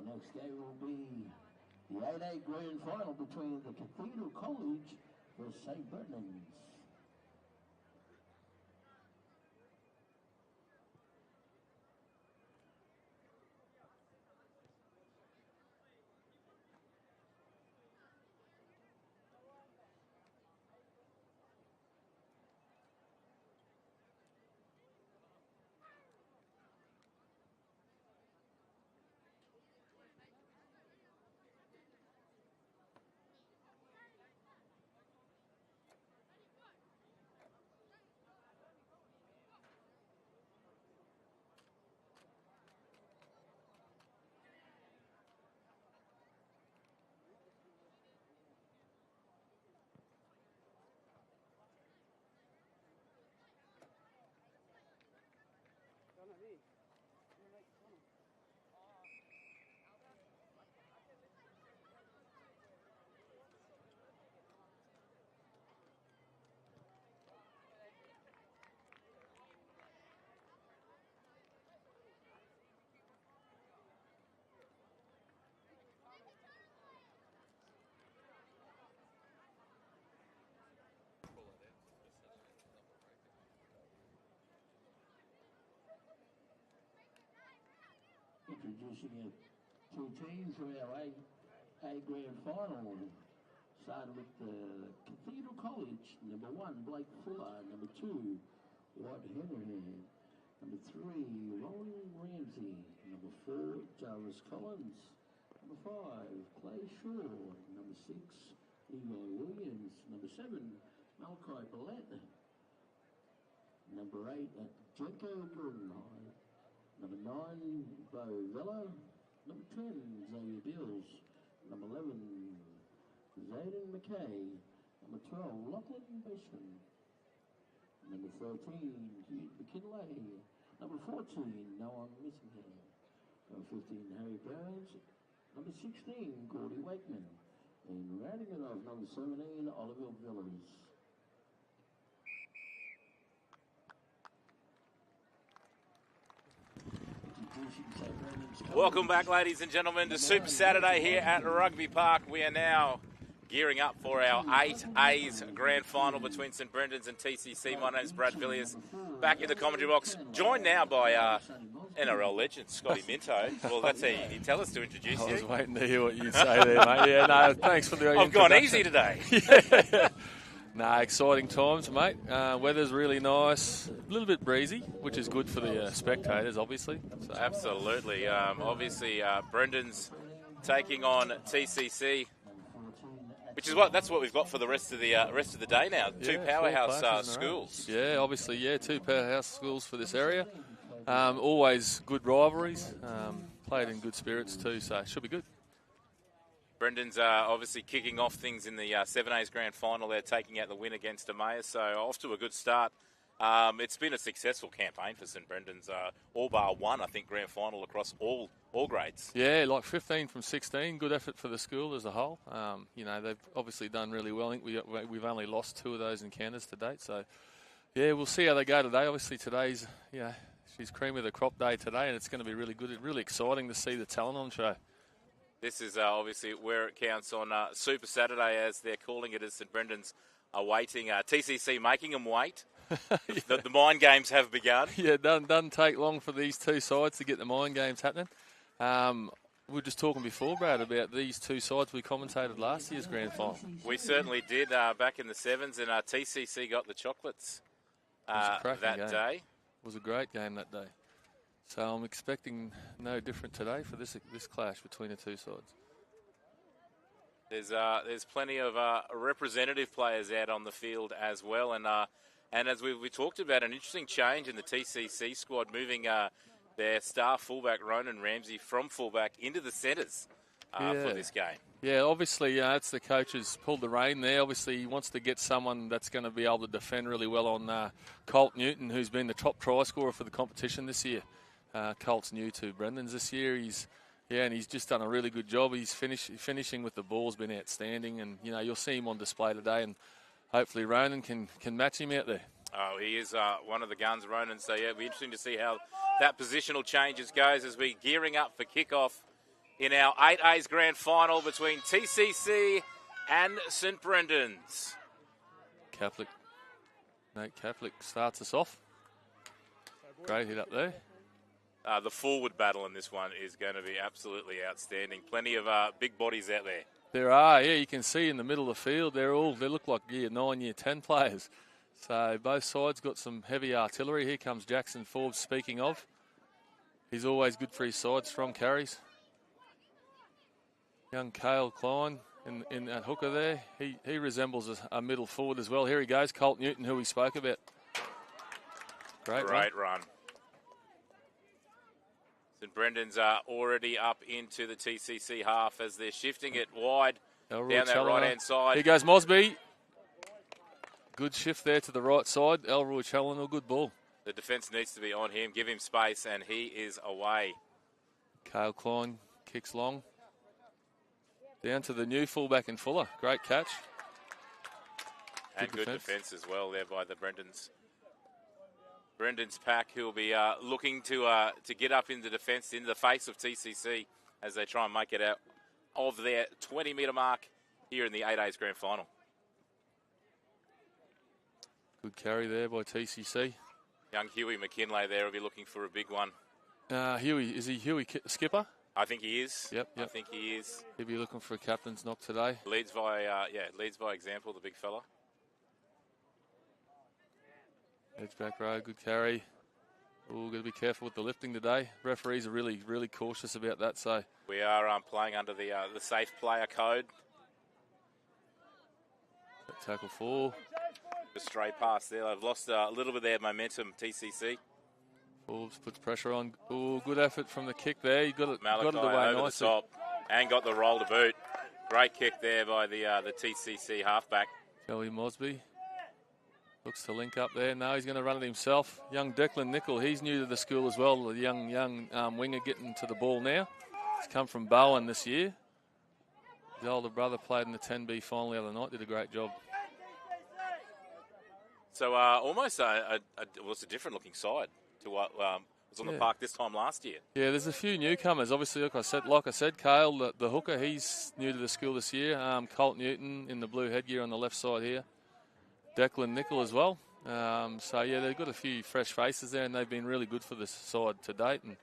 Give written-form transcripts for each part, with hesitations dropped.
next game will be the 8A Grand Final between the Cathedral College versus St. Brendan's. Introducing you two teams for our A Grand Final. Starting with the Cathedral College, number 1, Blake Fuller, number 2, White Henry, number 3, Roland Ramsey, number 4, Jarvis Collins, number 5, Clay Shaw, number 6, Eli Williams, number 7, Malachi Ballett, number 8, Jenko Brunei, number 9, Bo Vella, number 10, Xavier Bills, number 11, Zayden McKay, number 12, Lachlan Bishop, number 13, Hugh McKinley, number 14, Noah Missingham, number 15, Harry Burns, number 16, Gordy Wakeman, and rounding it off, number 17, Oliver Villas. Welcome back, ladies and gentlemen, to Super Saturday here at Rugby Park. We are now gearing up for our 8A's Grand Final between St. Brendan's and TCC. My name's Brad Villiers, back in the commentary box, joined now by NRL legend Scotty Minto. Well, that's how you tell us to introduce you. I was waiting to hear what you'd say there, mate. Yeah, no, thanks for the I've gone easy today. Yeah. Nah, exciting times, mate. Weather's really nice. A little bit breezy, which is good for the spectators, obviously. So. Absolutely. Obviously, Brendan's taking on TCC, which is that's what we've got for the rest of the day now. Two powerhouse schools. Yeah, obviously, two powerhouse schools for this area. Always good rivalries. Played in good spirits too, so it should be good. Brendan's obviously kicking off things in the 7A's Grand Final. They're taking out the win against Emmaus, so off to a good start. It's been a successful campaign for St. Brendan's, all bar one, I think, Grand Final across all grades. Yeah, like 15 from 16. Good effort for the school as a whole. They've obviously done really well. I think we've only lost 2 of those encounters to date. So, yeah, we'll see how they go today. Obviously, today's, she's cream of the crop day today, and it's going to be really good. It's really exciting to see the talent on show. This is obviously where it counts on Super Saturday, as they're calling it, as St. Brendan's are waiting. TCC making them wait. The mind games have begun. Yeah, it doesn't take long for these two sides to get the mind games happening. We were just talking before, Brad, about these two sides we commentated last year's Grand Final. We certainly did back in the 7s, and TCC got the chocolates that day. It was a great game that day. So I'm expecting no different today for this clash between the two sides. There's plenty of representative players out on the field as well, and as we talked about, an interesting change in the TCC squad, moving their star fullback Ronan Ramsey from fullback into the centres for this game. Yeah, obviously it's the coach has pulled the rein there. Obviously he wants to get someone that's going to be able to defend really well on Colt Newton, who's been the top try scorer for the competition this year. Colt's new to Brendan's this year. He's just done a really good job. He's finishing with the ball's been outstanding, and you'll see him on display today, and hopefully Ronan can match him out there. Oh, he is one of the guns, Ronan. So yeah, it'll be interesting to see how that positional changes goes as we're gearing up for kickoff in our 8A's grand final between TCC and St Brendan's. Nate Catholic starts us off. Great hit up there. The forward battle in this one is going to be absolutely outstanding. Plenty of big bodies out there. There are, yeah, you can see in the middle of the field, they look like year 9, year 10 players. So both sides got some heavy artillery. Here comes Jackson Forbes, speaking of. He's always good for his side, strong carries. Young Cale Klein in that hooker there. He resembles a middle forward as well. Here he goes, Colt Newton, who we spoke about. Great run. St Brendan's are already up into the TCC half as they're shifting it wide down that right-hand side. Here goes Mosby. Good shift there to the right side. Elroy Challoner, good ball. The defence needs to be on him. Give him space, and he is away. Cale Klein kicks long. Down to the new fullback in Fuller. Great catch. And good defence as well there by the Brendan's pack, who will be looking to get up in the defence into the face of TCC as they try and make it out of their 20-metre mark here in the 8A's grand final. Good carry there by TCC. Young Huey McKinlay there will be looking for a big one. Huey, is he Huey skipper? I think he is. Yep. I think he is. He'll be looking for a captain's knock today. Leads by example, the big fella. Edge back row, good carry. Oh, got to be careful with the lifting today. Referees are really, really cautious about that. So we are playing under the safe player code. Tackle 4. A stray pass there. They've lost a little bit of their momentum, TCC. Forbes puts pressure on. Oh, good effort from the kick there. He got it away over nicely. The top and got the roll to boot. Great kick there by the TCC halfback. Joey Mosby looks to link up there. No, he's going to run it himself. Young Declan Nicol, he's new to the school as well. The young winger getting to the ball now. He's come from Bowen this year. His older brother played in the 10B final the other night. Did a great job. So almost it was a different looking side to what was on the park this time last year. Yeah, there's a few newcomers. Obviously, like I said, Cale, the hooker, he's new to the school this year. Colt Newton in the blue headgear on the left side here. Declan Nicol as well. So, yeah, they've got a few fresh faces there, and they've been really good for this side to date, and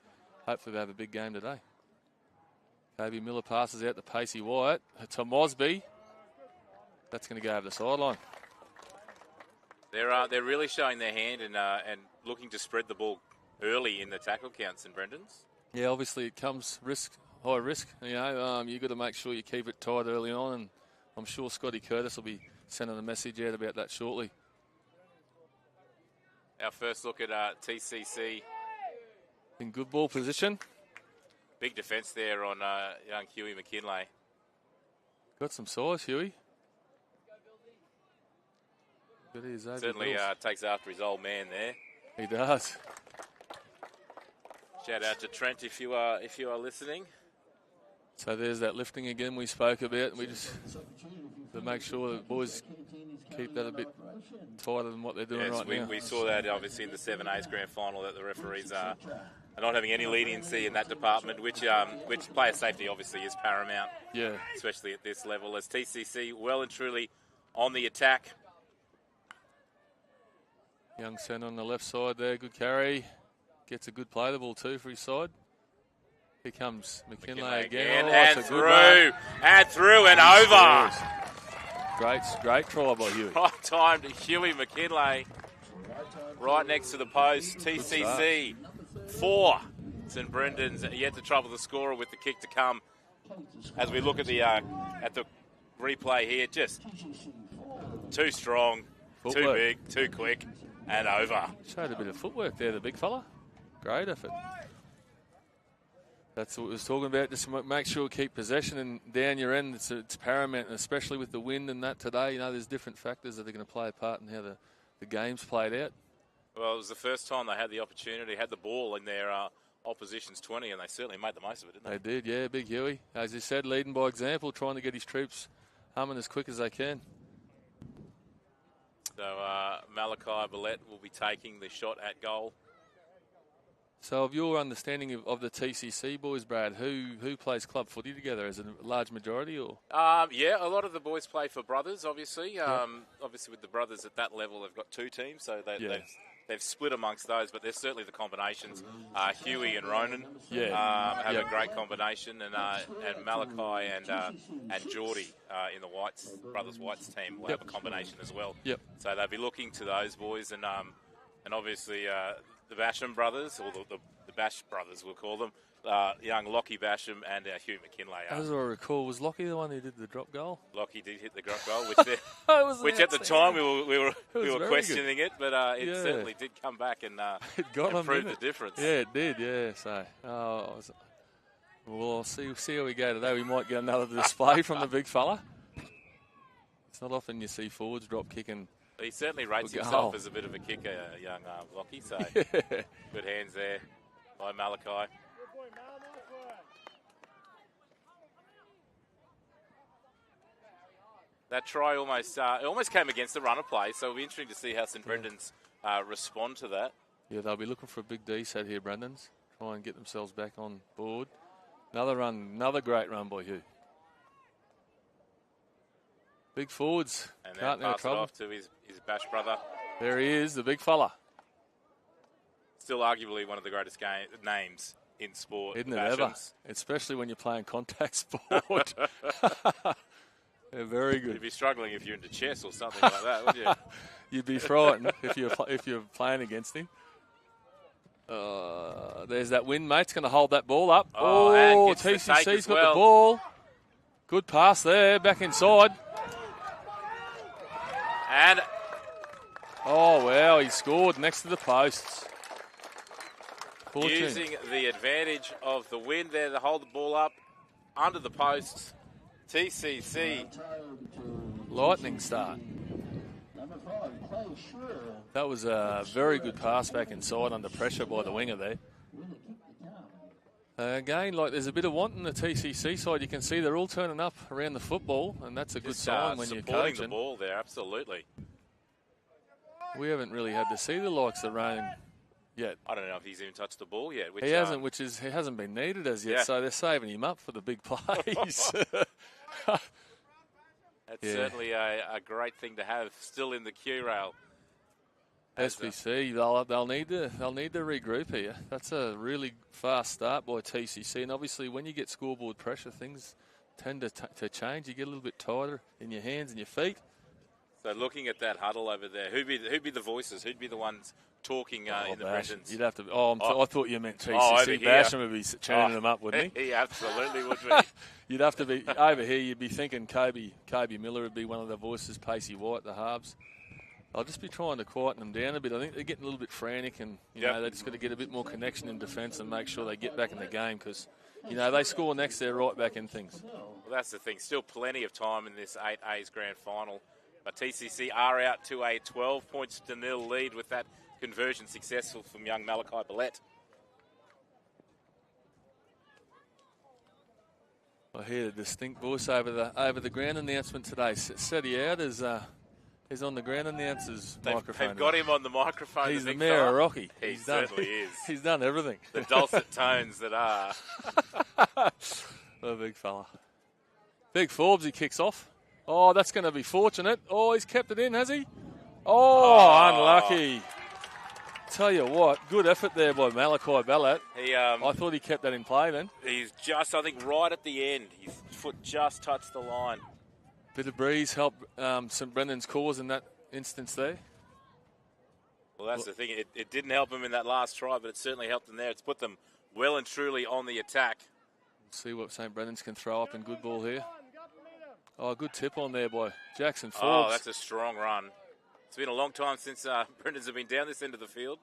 hopefully they have a big game today. Toby Miller passes out to Pacey Wyatt. To Mosby. That's going to go over the sideline. They're really showing their hand and looking to spread the ball early in the tackle counts in Brendan's. Yeah, obviously it comes high risk. You know, you've got to make sure you keep it tight early on, and I'm sure Scotty Curtis will be sending a message out about that shortly. Our first look at TCC. In good ball position. Big defence there on young Huey McKinlay. Got some size, Huey. Certainly takes after his old man there. He does. Shout out to Trent if you are listening. So there's that lifting again we spoke about. We just to make sure that the boys keep that a bit tighter than what they're doing right now. We saw that obviously in the 7A's grand final that the referees are not having any leniency in that department, which player safety obviously is paramount. Yeah. Especially at this level, as TCC well and truly on the attack. Young centre on the left side there, good carry. Gets a good play the ball too for his side. Here comes McKinlay again. And through and over. Great try by Huey. Right time to Huey McKinlay. Right next to the post. TCC 4. St Brendan's yet to trouble the scorer with the kick to come. As we look at the replay here, just too strong, too big, too quick, and over. Showed a bit of footwork there, the big fella. Great effort. That's what we was talking about. Just make sure you keep possession and down your end. It's paramount, and especially with the wind and that today. You know, there's different factors that are going to play a part in how the game's played out. Well, it was the first time they had the opportunity, had the ball in their opposition's 20, and they certainly made the most of it, didn't they? They did, yeah. Big Huey, as you said, leading by example, trying to get his troops humming as quick as they can. So Malachi Billette will be taking the shot at goal. So, of your understanding of the TCC boys, Brad, who plays club footy together? Is it a large majority, or? Yeah, a lot of the boys play for brothers, obviously. Obviously, with the brothers at that level, they've got 2 teams, so they've split amongst those, but there's certainly the combinations. Huey and Ronan have a great combination, and Malachi and Geordie in the brothers Whites team will have a combination as well. So they'll be looking to those boys, and obviously the Basham brothers, or the Bash brothers, we'll call them, young Lockie Basham and Hugh McKinlay. As I recall, was Lockie the one who did the drop goal? Lockie did hit the drop goal, which at the time we were questioning it, but it certainly did come back and prove the difference. Yeah, it did. Yeah, so we'll see how we go today. We might get another display from the big fella. It's not often you see forwards drop kicking. He certainly rates himself as a bit of a kicker, young Lockie. So good hands there by Malachi. That try almost came against the run of play, so it'll be interesting to see how St Brendan's respond to that. Yeah, they'll be looking for a big D set here, Brandon's. Try and get themselves back on board. Another run, another great run by Hugh. Big forwards. And then pass it off to his Bash brother. There he is, the big fella. Still arguably one of the greatest names in sport. Isn't it ever? Especially when you're playing contact sport. They're very good. You'd be struggling if you're into chess or something like that, would you? You'd be frightened if you're playing against him. There's that win, mate's going to hold that ball up. And TCC's got the ball. Good pass there, back inside. And wow, he scored next to the posts. Using the advantage of the wind there to hold the ball up under the posts. TCC. Lightning start. That was a very good pass back inside under pressure by the winger there. Again, there's a bit of want in the TCC side. You can see they're all turning up around the football, and that's a good sign when you're coaching. The ball there, absolutely. We haven't really had to see the likes of Rowan yet. I don't know if he's even touched the ball yet. He hasn't, he hasn't been needed as yet, so they're saving him up for the big plays. That's certainly a great thing to have still in the queue rail. SBC, they'll need to regroup here. That's a really fast start by TCC, and obviously when you get scoreboard pressure, things tend to change. You get a little bit tighter in your hands and your feet. So looking at that huddle over there, who'd be the voices? Who'd be the ones talking in the Brendan's? You'd have to. I thought you meant TCC. Basham would be churning them up, wouldn't he? He absolutely would be. You'd have to be over here. You'd be thinking Kobe Miller would be one of the voices. Pacey White, the halves. I'll just be trying to quieten them down a bit. I think they're getting a little bit frantic, and you know they just got to get a bit more connection in defence and make sure they get back in the game because they score next, they're right back in things. Well, that's the thing. Still plenty of time in this 8A's grand final. But TCC are out to a 12-0 lead with that conversion successful from young Malachi Billette. I hear a distinct voice over the ground announcement today. Seti out is on the ground announcer's microphone. They've got him on the microphone. He's the mayor of Rocky. He certainly is. He's done everything. The dulcet tones that are. The big fella. Big Forbes, he kicks off. Oh, that's going to be fortunate. Oh, he's kept it in, has he? Oh, unlucky. Tell you what, good effort there by Malachi Ballett. I thought he kept that in play then. He's just, I think, right at the end. His foot just touched the line. Bit of breeze helped St Brendan's cause in that instance there. Well, that's the thing. It didn't help him in that last try, but it certainly helped them there. It's put them well and truly on the attack. See what St Brendan's can throw up in good ball here. Oh, good tip on there by Jackson Forbes. Oh, that's a strong run. It's been a long time since Brendan's have been down this end of the field.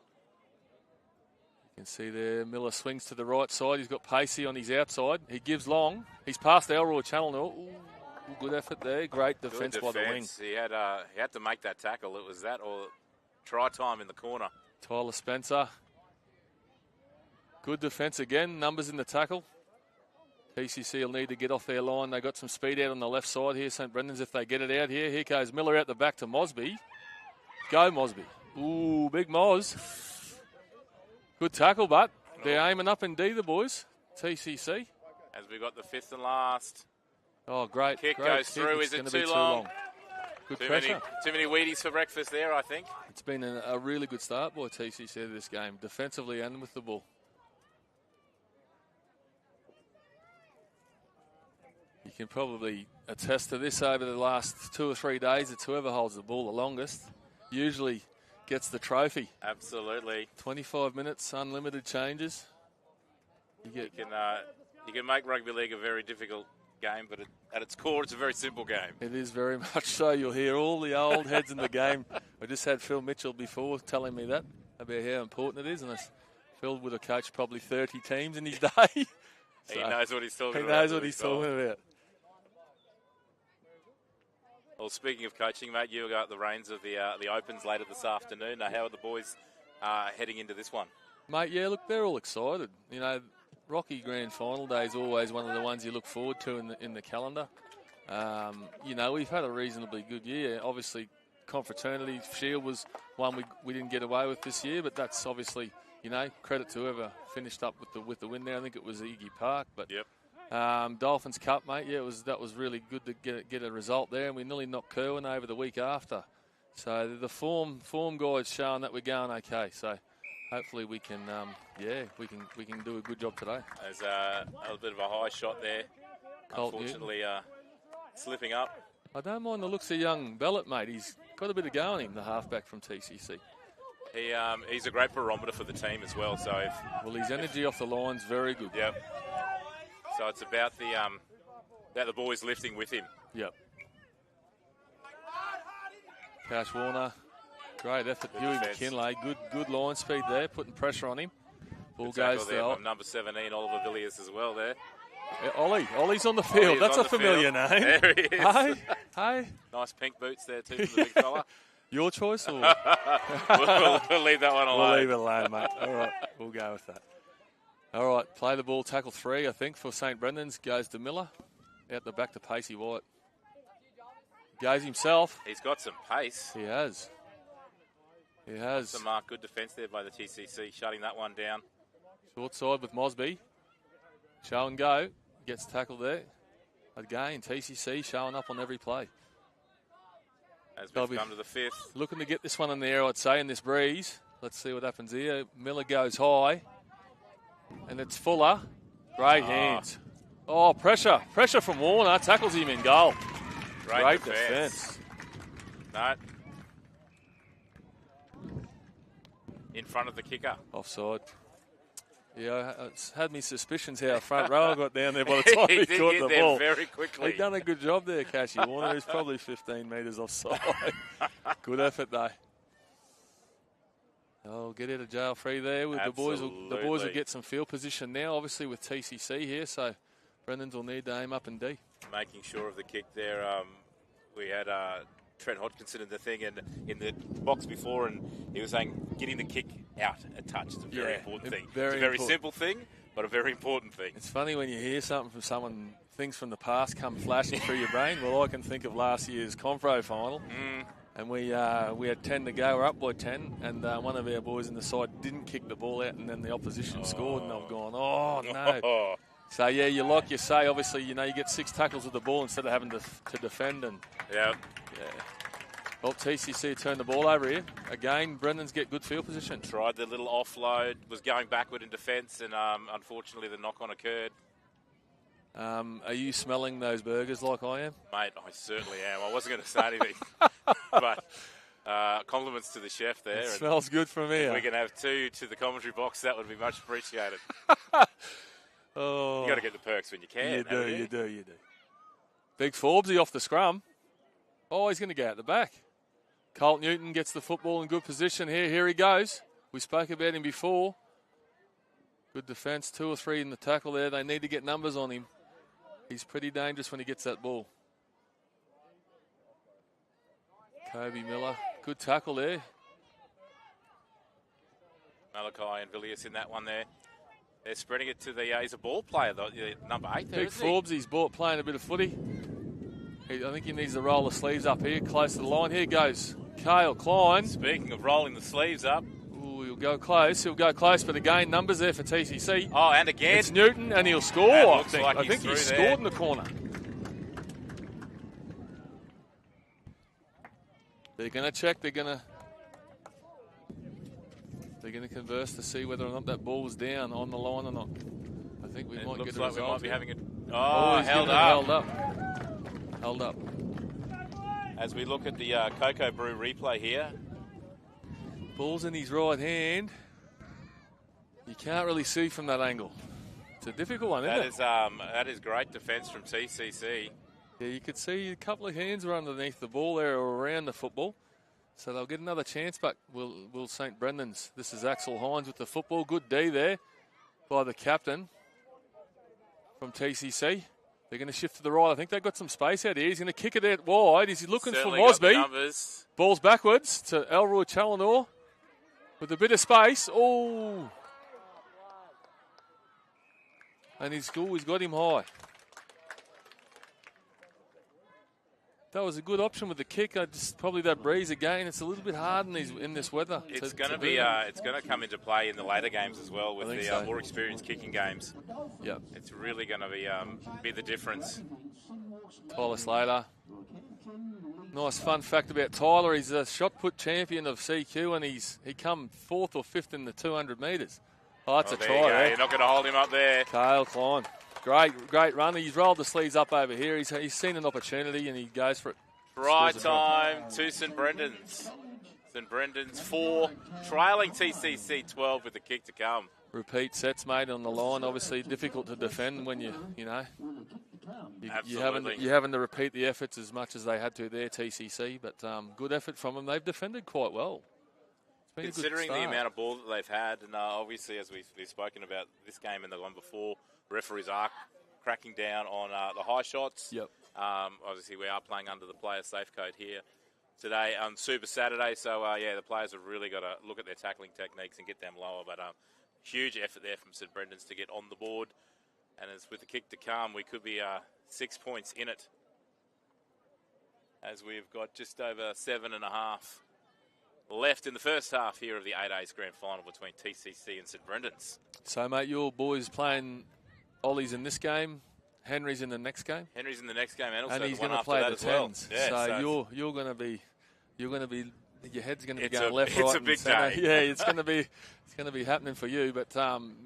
You can see there, Miller swings to the right side. He's got Pacey on his outside. He gives long. He's past Elroy Channel now. Ooh, good effort there. Great defence by the wing. He had to make that tackle. It was that or try time in the corner. Tyler Spencer. Good defence again. Numbers in the tackle. TCC will need to get off their line. They got some speed out on the left side here. St Brendan's if they get it out here. Here goes Miller out the back to Mosby. Go Mosby. Ooh, big Moz. Good tackle, but They're aiming up in D, the boys. TCC. As we got the fifth and last. Oh, great. Kick great goes kick. through. It's Is it gonna be too long? Good Too pressure. many Wheaties for breakfast there, I think. It's been a really good start by TCC to this game, defensively and with the ball. You can probably attest to this over the last 2 or 3 days. It's whoever holds the ball the longest usually gets the trophy. Absolutely. 25 minutes, unlimited changes. You can make rugby league a very difficult game, but at its core, it's a very simple game. It is very much so. You'll hear all the old heads in the game. I just had Phil Mitchell before telling me that about how important it is, and Phil would have coached probably 30 teams in his day. He knows what he's talking about. He knows what he's talking about. Well, speaking of coaching, mate, you got the reins of the Opens later this afternoon. Now, how are the boys heading into this one? Mate, yeah, look, they're all excited. You know, Rocky Grand Final Day is always one of the ones you look forward to in the calendar. You know, we've had a reasonably good year. Obviously, Confraternity Shield was one we didn't get away with this year, but that's obviously, you know, credit to whoever finished up with the win there. I think it was Iggy Park, but yep. Dolphins Cup, mate. Yeah, that was really good to get a result there, and we nearly knocked Kerwin over the week after. So the form guide's showing that we're going okay. So hopefully we can we can do a good job today. There's a bit of a high shot there. Colt Unfortunately, slipping up. I don't mind the looks of young Bellett, mate. He's got a bit of go in him, the halfback from TCC. He's a great barometer for the team as well. So his energy off the line's very good. Yep. So it's about the boys lifting with him. Yep. Cash Warner, great effort. Huey McKinlay, good line speed there, putting pressure on him. Ball goes there from number 17, Oliver Villiers as well there. Yeah, Ollie's on the field. That's a familiar name. There he is. Hey. Nice pink boots there too from the big fella. Your choice, or we'll leave that one alone. We'll leave it alone, mate. All right, we'll go with that. All right, play the ball, tackle 3, I think, for St. Brendan's. Goes to Miller. Out the back to Pacey White. Goes himself. He's got some pace. He has. Some good defence there by the TCC, shutting that one down. Short side with Mosby. Show and go. Gets tackled there. Again, TCC showing up on every play. As we've come to the 5th. Looking to get this one in the air, I'd say, in this breeze. Let's see what happens here. Miller goes high. And it's Fuller. Great hands. Oh, pressure. Pressure from Warner. Tackles him in goal. Great defence. No. In front of the kicker. Offside. Yeah, it's had me suspicions how front row got down there by the time he caught the ball. Very quickly. He'd done a good job there, Cashy Warner. He's probably 15 metres offside. Good effort, though. Oh, get out of jail free there. With the boys will get some field position now, obviously with TCC here. So Brendans will need to aim up and D. Making sure of the kick there. We had Trent Hodgkinson in the thing and in the box before, and he was saying getting the kick out a touch is a very important thing. It's a very simple thing, but a very important thing. It's funny when you hear something from someone, things from the past come flashing through your brain. Well, I can think of last year's Confro final. And we had 10 to go. We're up by 10, and one of our boys in the side didn't kick the ball out, and then the opposition scored, and I've gone, oh, no. So, yeah, like you say, obviously, you know, you get 6 tackles with the ball instead of having to defend. And yeah. Well, TCC turned the ball over here. Again, Brendans get good field position. Tried the little offload, was going backward in defence, and unfortunately the knock-on occurred. Are you smelling those burgers like I am? Mate, I certainly am. I wasn't going to say anything. But compliments to the chef there. It smells good from here. If we can have 2 to the commentary box, that would be much appreciated. Oh, you got to get the perks when you can. You do. Big Forbesy off the scrum. Oh, he's going to go out the back. Colt Newton gets the football in good position here. Here he goes. We spoke about him before. Good defence, 2 or 3 in the tackle there. They need to get numbers on him. He's pretty dangerous when he gets that ball. Kobe Miller, good tackle there. Malachi and Villiers in that one there. They're spreading it to he's a ball player, the number 8 there, Big Forbes, he's playing a bit of footy. I think he needs to roll the sleeves up here, close to the line. Here goes Cale Klein. Speaking of rolling the sleeves up. Ooh, he'll go close. He'll go close, but again, numbers there for TCC. Oh, and again. It's Newton, and he'll score, And I looks think. like I think he he's through scored there. in the corner. They're going to check. They're going to converse to see whether or not that ball was down on the line or not. I think we might get a like result. We might be here. having it. Oh, he's held given it up. Held up. As we look at the Cocoa Brew replay here. Ball's in his right hand. You can't really see from that angle. It's a difficult one, isn't it? That is great defence from TCC. Yeah, you could see a couple of hands were underneath the ball there or around the football. So they'll get another chance back. Will St. Brendan's. This is Axel Hines with the football. Good D there by the captain from TCC. They're going to shift to the right. I think they've got some space out here. He's going to kick it out wide. He's looking Certainly for Mosby. got the numbers. Ball's backwards to Elroy Challenor with a bit of space. Oh. And he's got him high. That was a good option with the kick. Probably that breeze again. It's a little bit hard in this weather. It's going to come into play in the later games as well with the more experienced kicking games. Yeah, it's really going to be the difference. Tyler Slater. Nice fun fact about Tyler. He's a shot put champion of CQ, and he come 4th or 5th in the 200 metres. Oh, that's a try there. You're not going to hold him up there. Kale Klein. Great run. He's rolled the sleeves up over here. He's seen an opportunity and he goes for it. Right time to St. Brendan's. St. Brendan's 4, trailing TCC 12 with the kick to come. Repeat sets made on the line. Obviously difficult to defend when you're having to repeat the efforts as much as they had to there, TCC. But good effort from them. They've defended quite well. Considering the amount of ball that they've had, and obviously as we've spoken about this game and the one before, referees are cracking down on the high shots. Yep. Obviously, we are playing under the player safe code here today on Super Saturday. So, the players have really got to look at their tackling techniques and get them lower. But huge effort there from St. Brendan's to get on the board. And as with the kick to come, we could be 6 points in it. As we've got just over 7.5 left in the first half here of the 8A's Grand Final between TCC and St. Brendan's. So, mate, your boys playing Ollie's in this game. Henry's in the next game. Henry's in the next game, and also he's the one going to after play that the as well. tens. Yeah, so you're going to be, your head's going to be going left, right. It's a big day. Yeah, it's going to be happening for you. But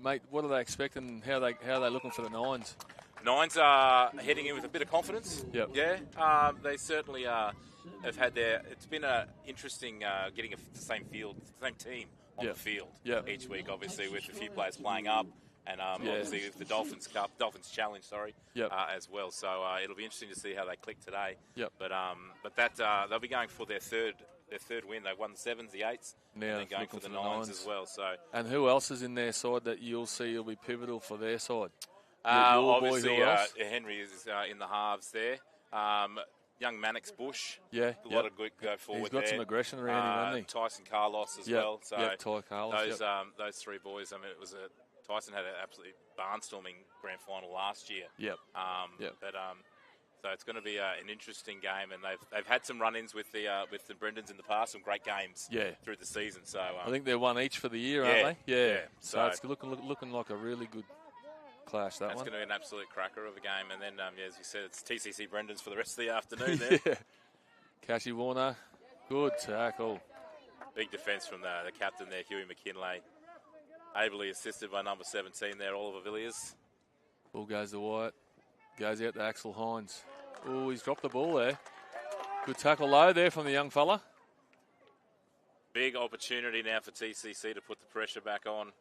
mate, what are they expecting? How are they looking for the Nines? Nines are heading in with a bit of confidence. Yep. Yeah, they certainly have had their. It's been interesting getting the same team on the field each week. Obviously, with a few players playing up. And obviously with the Dolphins Challenge, as well. So it'll be interesting to see how they click today. Yep. But that they'll be going for their third win. They've won the 7s, the 8s, now and then going for the 9s as well. So. And who else is in their side that you'll see will be pivotal for their side? Obviously, Henry is in the halves there. Young Mannix Bush. Yeah. A lot of good go forward. He's got some aggression around him, hasn't he? Tyson Carlos as well. So Ty Carlos. Those three boys. I mean, Tyson had an absolutely barnstorming grand final last year. Yep. So it's going to be an interesting game, and they've had some run-ins with the Brendans in the past, some great games through the season. So I think they're one each for the year, aren't they? Yeah. So it's looking like a really good clash. That's going to be an absolute cracker of a game, and then as you said, it's TCC Brendans for the rest of the afternoon. There. Cashy Warner, good tackle. Big defence from the captain there, Huey McKinlay. Ably assisted by number 17 there, Oliver Villiers. Ball goes to Wyatt. Goes out to Axel Hines. Oh, he's dropped the ball there. Good tackle low there from the young fella. Big opportunity now for TCC to put the pressure back on.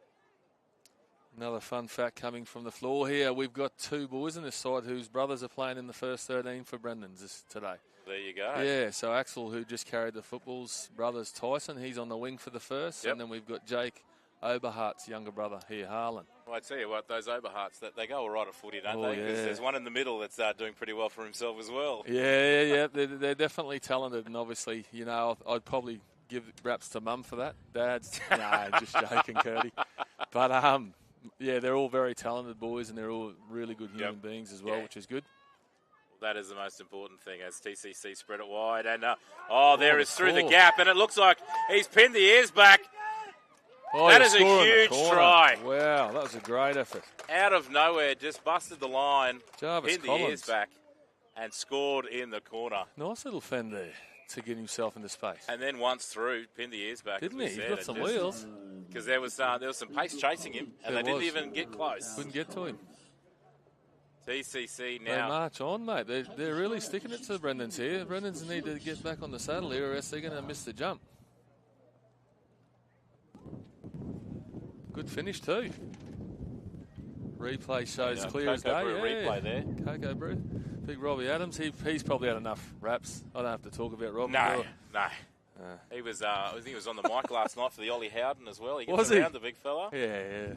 Another fun fact coming from the floor here. We've got two boys on this side whose brothers are playing in the first 13 for Brendan's today. There you go. Yeah, so Axel, who just carried the footballs, brothers Tyson, he's on the wing for the first. Yep. And then we've got Jake Oberhart's younger brother here, Harlan. Well, I tell you what, those Oberharts, they go all right at footy, don't they? Because there's one in the middle that's doing pretty well for himself as well. Yeah. They're definitely talented, and obviously, I'd probably give raps to Mum for that. Dad's, just joking, Curdy. But, they're all very talented boys, and they're all really good human beings as well, which is good. That is the most important thing as TCC spread it wide. And, there is through the gap, and it looks like he's pinned the ears back. Oh, that he is a scored in the huge corner. try. Wow, that was a great effort. Out of nowhere, just busted the line, Jarvis pinned the Collins. ears back, and scored in the corner. Nice little fend there to get himself into space. And then once through, pinned the ears back. Didn't as he? we He's said. got some wheels. Because there was some pace chasing him, and There they didn't was. even get close. Couldn't get to him. TCC They now. march on, mate. They're really sticking it to the Brendans here. Brendans need to get back on the saddle here, or else they're going to miss the jump. Good finish too. Replay shows clear as day. Cocoa Brew replay there. Cocoa Brew. Big Robbie Adams. He's probably had enough raps. I don't have to talk about Robbie. No. He was. I think he was on the mic last night for the Ollie Howden as well. He gets Was he? around the big fella. Yeah.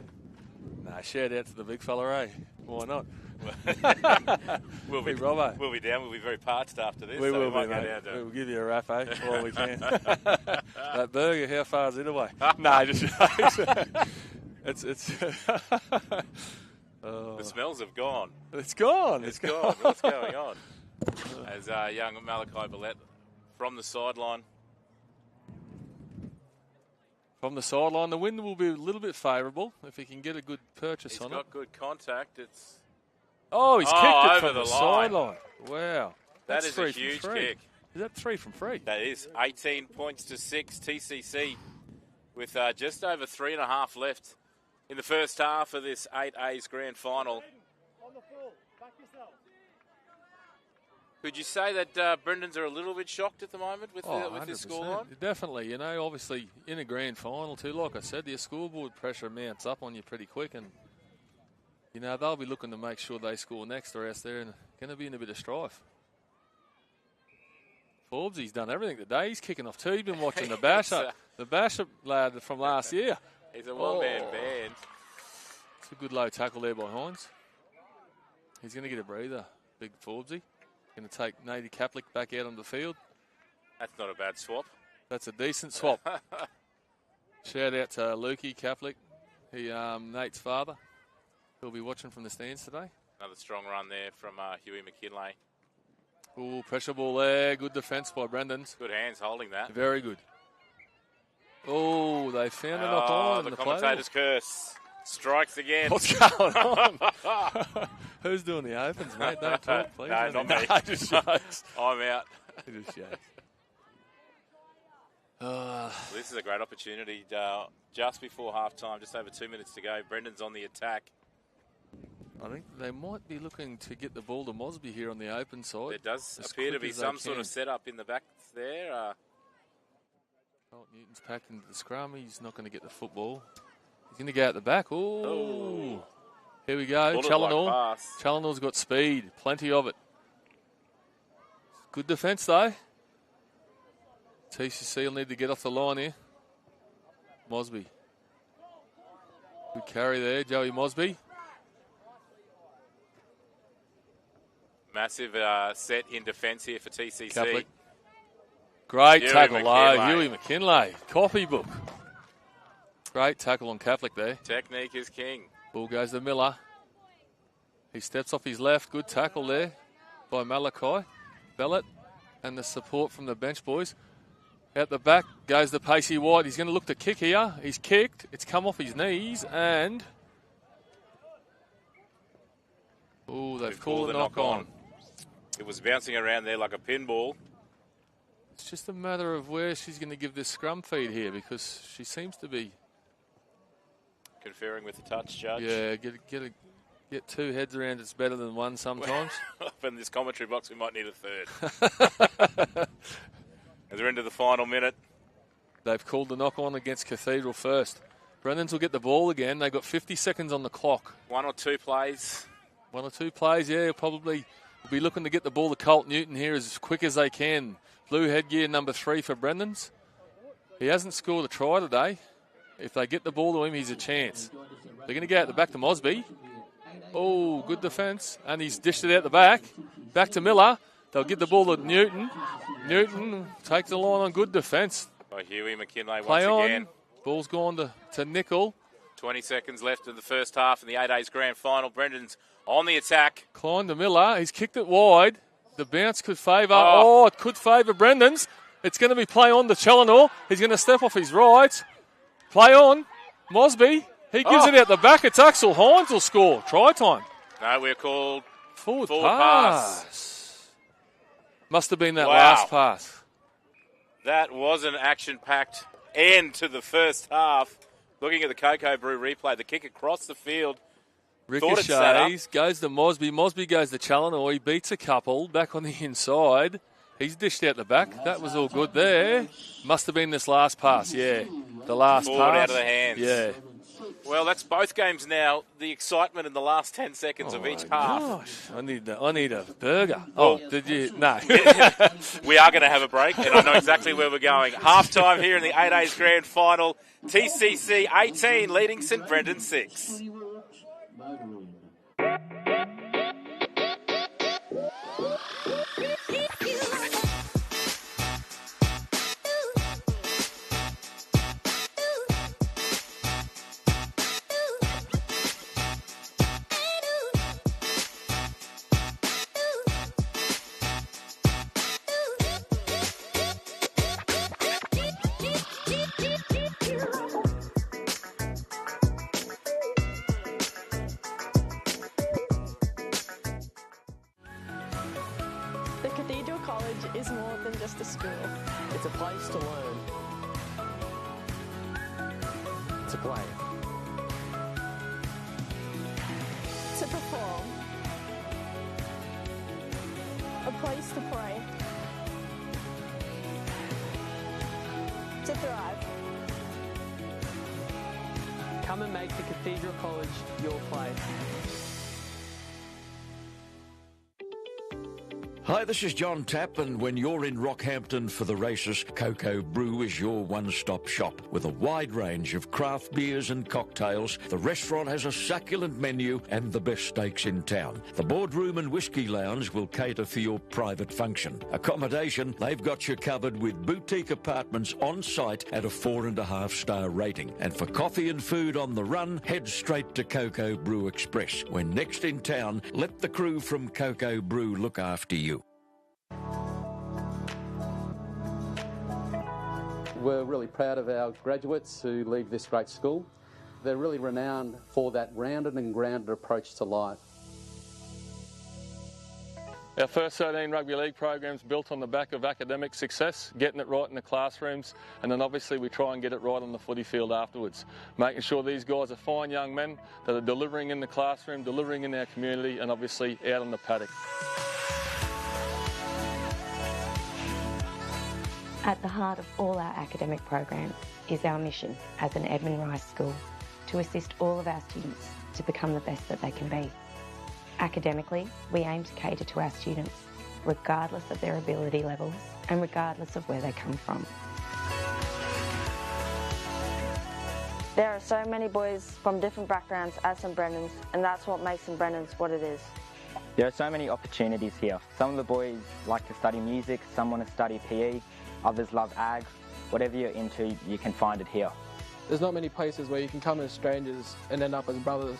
Nah, shout out to the big fella, eh? Why not? We'll be Robbo. We'll be down. We'll be very parched after this. We so will we might be, go mate. down to We'll give you a rap, eh? While we can. That burger, how far is it away? No, just it's. the smells have gone. It's gone. It's gone. What's going on? As young Malachi Ballette from the sideline. From the sideline, the wind will be a little bit favourable if he can get a good purchase on it. He's got good contact. It's He's kicked it over from the the line. sideline. Wow. That That's is 3 a from huge 3. kick. Is that 3 from 3? That is 18 points to 6 TCC with just over 3.5 left in the first half of this 8A's grand final. Could you say that Brendans are a little bit shocked at the moment with this scoreline? Definitely. You know, obviously in a grand final too, like I said, your scoreboard pressure mounts up on you pretty quick, and you know they'll be looking to make sure they score next, or else they're going to be in a bit of strife. Forbes, he's done everything today. He's kicking off too. He's been watching the Basher, the Basher lad from last year. He's a one-man band. It's a good low tackle there by Hines. He's going to get a breather, big Forbesy. Going to take Nady Kaplik back out on the field. That's not a bad swap. That's a decent swap. Shout out to Lukey Kaplik, Nate's father. He'll be watching from the stands today. Another strong run there from Huey McKinlay. Ooh, pressure ball there. Good defence by Brendans. Good hands holding that. Very good. Oh, they found a knock on in the the commentator's curse. Strikes again. What's going on? Who's doing the opens, mate? Don't talk, please. No, not me. No, just shakes. I'm out. He just shakes. This is a great opportunity. Just before halftime, just over 2 minutes to go. Brendan's on the attack. I think they might be looking to get the ball to Mosby here on the open side. There does as appear to quick be as they some sort can. of setup in the back there. Colt Newton's packed into the scrum. He's not going to get the football. He's going to go out the back. Oh. Here we go. Challenor. Challenor's got speed. Plenty of it. Good defence, though. TCC will need to get off the line here. Mosby. Good carry there, Joey Mosby. Massive set in defence here for TCC. Kaplik. Great Huey tackle, McKinlay. Huey McKinlay. Copybook. Great tackle on Kaplik there. Technique is king. Ball goes to Miller. He steps off his left. Good tackle there by Malachi. Ballett and the support from the bench boys. Out the back goes the pacey White. He's going to look to kick here. He's kicked. It's come off his knees and... Oh, they've called a knock on. It was bouncing around there like a pinball. It's just a matter of where she's going to give this scrum feed here, because she seems to be... Conferring with the touch judge. Yeah, get two heads around it's better than one sometimes. Up in this commentary box, we might need a third. As we're into the final minute. They've called the knock on against Cathedral first. Brendans will get the ball again. They've got 50 seconds on the clock. 1 or 2 plays. 1 or 2 plays, yeah. Probably will be looking to get the ball to Colt Newton here as quick as they can. Blue headgear number 3 for Brendans. He hasn't scored a try today. If they get the ball to him, he's a chance. They're going to go out the back to Mosby. Oh, good defence. And he's dished it out the back. Back to Miller. They'll get the ball to Newton. Newton takes the line on good defence. By Huey McKinlay Play once on. again. Ball's gone to Nickel. 20 seconds left in the first half in the 8A's grand final. Brendan's on the attack. Klein to Miller. He's kicked it wide. The bounce could favour. Oh, it could favour Brendans. It's going to be play on to Challenor. He's going to step off his right. Play on. Mosby, he gives it out the back. It's Axel Hines will score. Try time. No, we're called Forward pass. pass. Must have been that Wow. last pass. That was an action-packed end to the first half. Looking at the Cocoa Brew replay, the kick across the field. Thought it sat up. Ricochets, goes to Mosby. Mosby goes to Challinor. He beats a couple. Back on the inside. He's dished out the back. That was all good there. Must have been this last pass, yeah. The last Forward pass. out of the hands. Yeah. Well, that's both games now. The excitement in the last 10 seconds of each half. Gosh, I need a burger. Oh, did you? No. We are going to have a break, and I know exactly where we're going. Half-time here in the 8A's Grand Final. TCC 18 leading St Brendan 6. The Cathedral College is more than just a school. It's a place to learn, to play, To perform. A place to pray. To thrive. come and make the Cathedral College your place. Hi, this is John Tapp, and when you're in Rockhampton for the races, Cocoa Brew is your one-stop shop. With a wide range of craft beers and cocktails, the restaurant has a succulent menu and the best steaks in town. The boardroom and whiskey lounge will cater for your private function. Accommodation, they've got you covered with boutique apartments on site at a 4.5-star rating. And for coffee and food on the run, head straight to Cocoa Brew Express. When next in town, let the crew from Cocoa Brew look after you. We're really proud of our graduates who leave this great school. They're really renowned for that rounded and grounded approach to life. Our first 13 rugby league program's built on the back of academic success, getting it right in the classrooms, and then obviously we try and get it right on the footy field afterwards, making sure these guys are fine young men that are delivering in the classroom, delivering in our community, and obviously out on the paddock. At the heart of all our academic programs is our mission as an Edmund Rice School to assist all of our students to become the best that they can be. Academically, we aim to cater to our students regardless of their ability levels and regardless of where they come from. There are so many boys from different backgrounds at St Brendan's, and that's what makes St Brendan's what it is. There are so many opportunities here. Some of the boys like to study music, some want to study PE, others love ag. Whatever you're into, you can find it here. There's not many places where you can come as strangers and end up as brothers.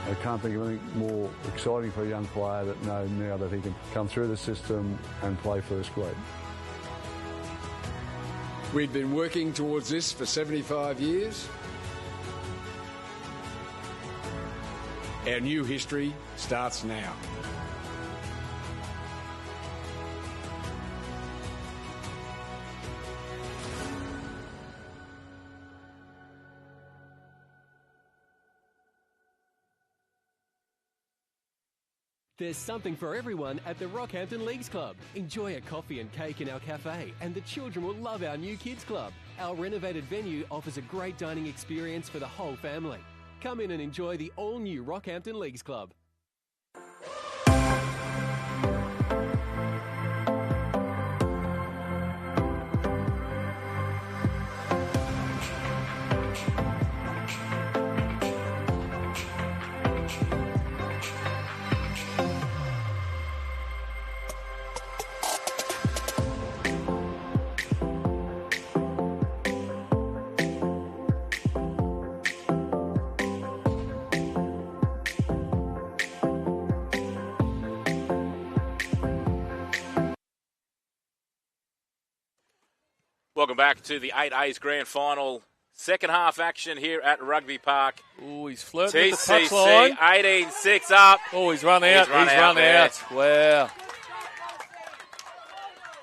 I can't think of anything more exciting for a young player that knows now that he can come through the system and play first grade. We've been working towards this for 75 years. Our new history starts now. There's something for everyone at the Rockhampton Leagues Club. Enjoy a coffee and cake in our cafe, and the children will love our new kids club. Our renovated venue offers a great dining experience for the whole family. Come in and enjoy the all-new Rockhampton Leagues Club. Welcome back to the 8A's Grand Final. Second half action here at Rugby Park. Oh, he's flirting with the touch TCC, line. 18-6 up. Oh, he's run out. He's run out. Wow.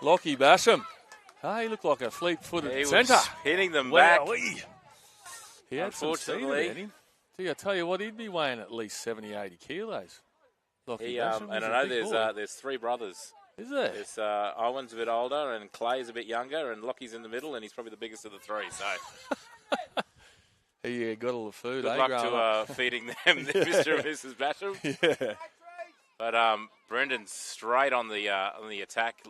Lockie Basham. Oh, he looked like a fleet-footed centre. Hitting them back. He had some speed about him. See, I tell you what, he'd be weighing at least 70, 80 kilos. Lockie Basham. And I know there's three brothers. Is there? There's Owen's a bit older, and Clay's a bit younger, and Lockie's in the middle, and he's probably the biggest of the three. So he got all the food. Good luck to feeding them, Mr. and Mrs. Basham. Yeah. But Brendan's straight on the attack.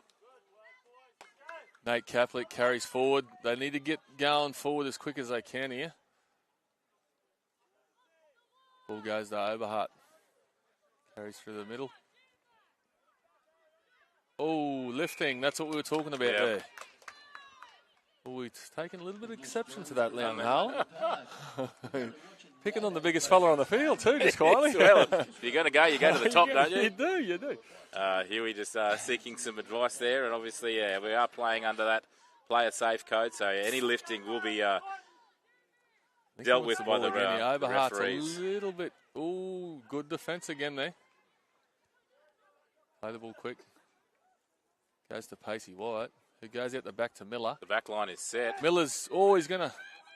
Nate Kaplik carries forward. They need to get going forward as quick as they can here. Ball goes to Oberhart. Carries through the middle. Oh, lifting. That's what we were talking about there. Oh, he's taking a little bit of exception to that, Leon Harlan. Picking on the biggest fella on the field too, just quietly. Well, if you're going to go, you go to the top, don't you? You do. Huey just seeking some advice there, and obviously, we are playing under that player safe code, so any lifting will be dealt with by the Oberhart's referees. A little bit. Oh, good defence again there. Play the ball quick. Goes to Pacey White, who goes out the back to Miller. The back line is set. Miller's always going to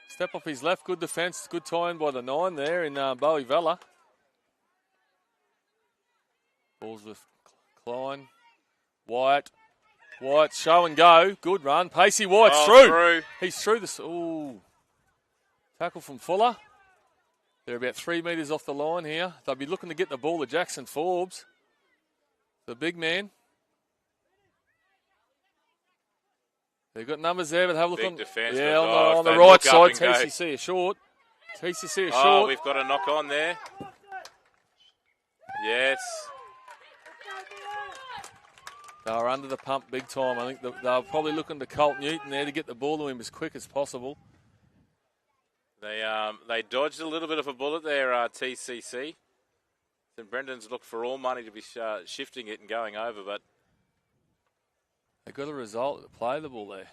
step off his left. Good defence. Good time by the 9 there in Bowie Vella. Balls with Klein. White, show and go. Good run. Pacey White's through. He's through this. Ooh. Tackle from Fuller. They're about 3 metres off the line here. They'll be looking to get the ball to Jackson Forbes, the big man. They've got numbers there, but have a look on the right side. TCC are short. TCC are short. Oh, we've got a knock on there. Yes. They were under the pump big time. I think they were probably looking to Colt Newton there to get the ball to him as quick as possible. They dodged a little bit of a bullet there, TCC. St Brendan's looked for all money to be shifting it and going over, but they got a result to play the ball there.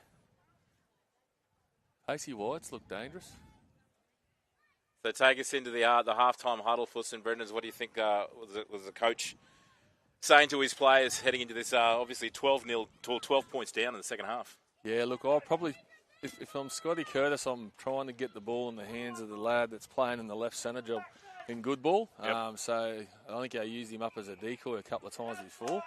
Pacey White's looked dangerous. So take us into the halftime huddle for St Brendan's. What do you think was the coach saying to his players heading into this, obviously 12 points down in the second half? Yeah, look, I'll probably, if I'm Scotty Curtis, I'm trying to get the ball in the hands of the lad that's playing in the left centre job in good ball. Yep. So I think I used him up as a decoy a couple of times before.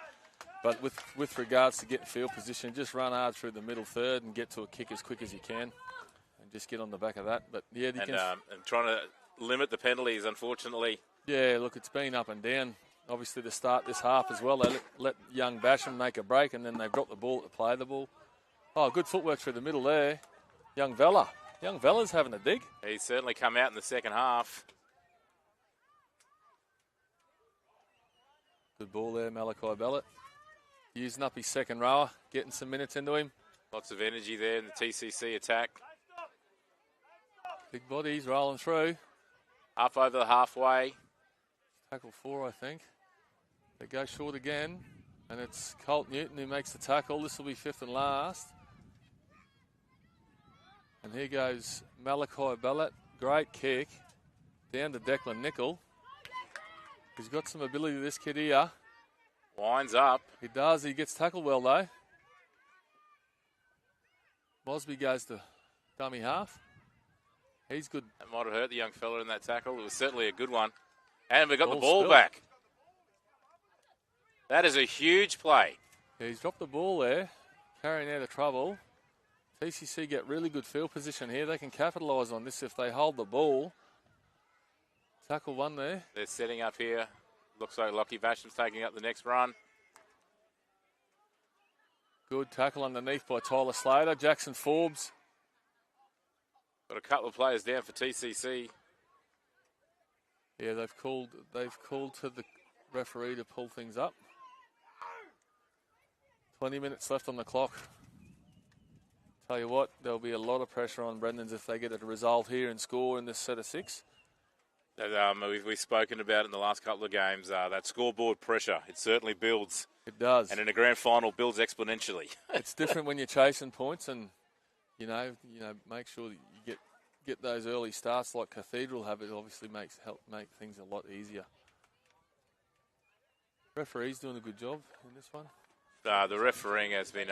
But with regards to getting field position, just run hard through the middle third and get to a kick as quick as you can, and just get on the back of that. But yeah, and trying to limit the penalties, unfortunately. Yeah, look, it's been up and down. Obviously, to start this half as well, they let young Basham make a break, and then they've dropped the ball to play the ball. Oh, good footwork through the middle there. Young Vella. Young Vella's having a dig. He's certainly come out in the second half. Good ball there, Malachi Ballett. Using up his second rower, getting some minutes into him. Lots of energy there in the TCC attack. Big bodies rolling through. Up over the halfway. Tackle 4, I think. They go short again, and it's Colt Newton who makes the tackle. This will be fifth and last. And here goes Malachi Ballett. Great kick. Down to Declan Nickel. He's got some ability, this kid here. Winds up. He does. He gets tackled well, though. Mosby goes to dummy half. He's good. That might have hurt the young fella in that tackle. It was certainly a good one. And we got the ball back. That is a huge play. Yeah, he's dropped the ball there, carrying out of trouble. TCC get really good field position here. They can capitalise on this if they hold the ball. Tackle one there. They're setting up here. Looks like Lockie Basham's taking up the next run. Good tackle underneath by Tyler Slater. Jackson Forbes. Got a couple of players down for TCC. Yeah, they've called to the referee to pull things up. 20 minutes left on the clock. Tell you what, there'll be a lot of pressure on Brendan's if they get a result here and score in this set of 6. We've spoken about it in the last couple of games. That scoreboard pressure, it certainly builds. It does. And in a grand final, builds exponentially. It's different when you're chasing points, and make sure that you get those early starts like Cathedral have. It obviously help make things a lot easier. Referee's doing a good job in this one. The refereeing has been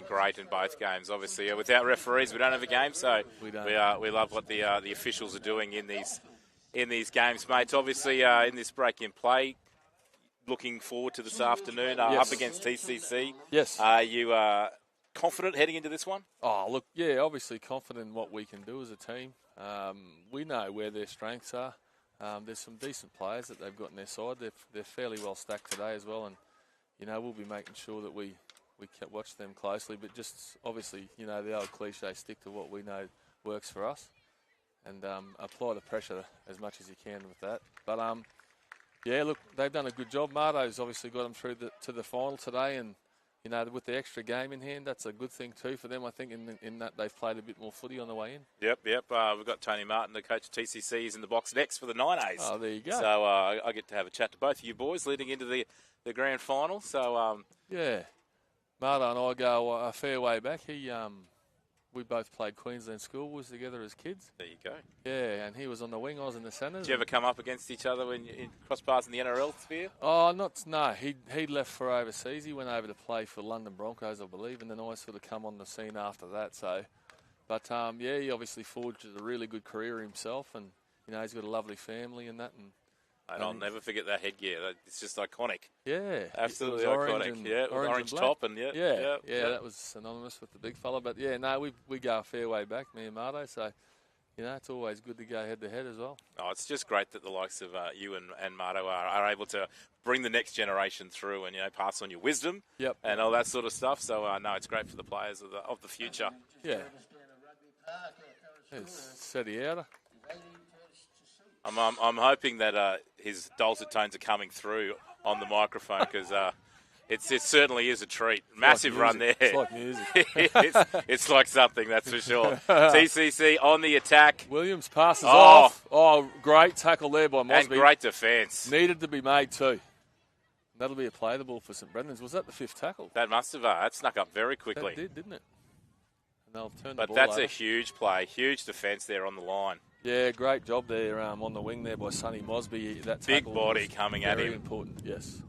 great in both games. Obviously, without referees, we don't have a game. So we love what the officials are doing in these games, mates. Obviously, in this break in play, looking forward to this afternoon up against TCC. Yes. Are you confident heading into this one? Oh, look, yeah, obviously confident in what we can do as a team. We know where their strengths are. There's some decent players that they've got on their side. They're fairly well stacked today as well, and we'll be making sure that we watch them closely. But just obviously, the old cliche: stick to what we know works for us, and apply the pressure as much as you can with that. But look, they've done a good job. Marto's obviously got them through to the final today, and with the extra game in hand, that's a good thing too for them. I think in that they've played a bit more footy on the way in. Yep. We've got Tony Martin, the coach of TCC, is in the box next for the 9As. Oh, there you go. So I get to have a chat to both of you boys leading into the grand final. So Marta and I go a fair way back. We both played Queensland Schoolboys together as kids. There you go. Yeah, and he was on the wing, I was in the centres. Did you ever come up against each other when you cross paths in the NRL sphere? Oh, no. He left for overseas. He went over to play for London Broncos, I believe, and then I sort of come on the scene after that. So, but he obviously forged a really good career himself, and he's got a lovely family and that. And I'll never forget that headgear. It's just iconic. Yeah, absolutely iconic. Orange top and yeah, that was synonymous with the big fella. But we go a fair way back, me and Marto. So it's always good to go head to head as well. Oh, it's just great that the likes of you and Marto are able to bring the next generation through and pass on your wisdom and all that sort of stuff. So it's great for the players of the future. Yeah. There's Setiera. I'm hoping that his dulcet tones are coming through on the microphone because it certainly is a treat. Massive run there. It's like music. it's like something, that's for sure. TCC on the attack. Williams passes off. Oh, great tackle there by Mosby. And great defence. Needed to be made too. That'll be a play the ball for St Brendan's. Was that the fifth tackle? That must have. That snuck up very quickly. That did, didn't it? And they'll turn the ball that's over. A huge play. Huge defence there on the line. Yeah, great job there on the wing there by Sonny Mosby. That big body coming at him. Very important, yes.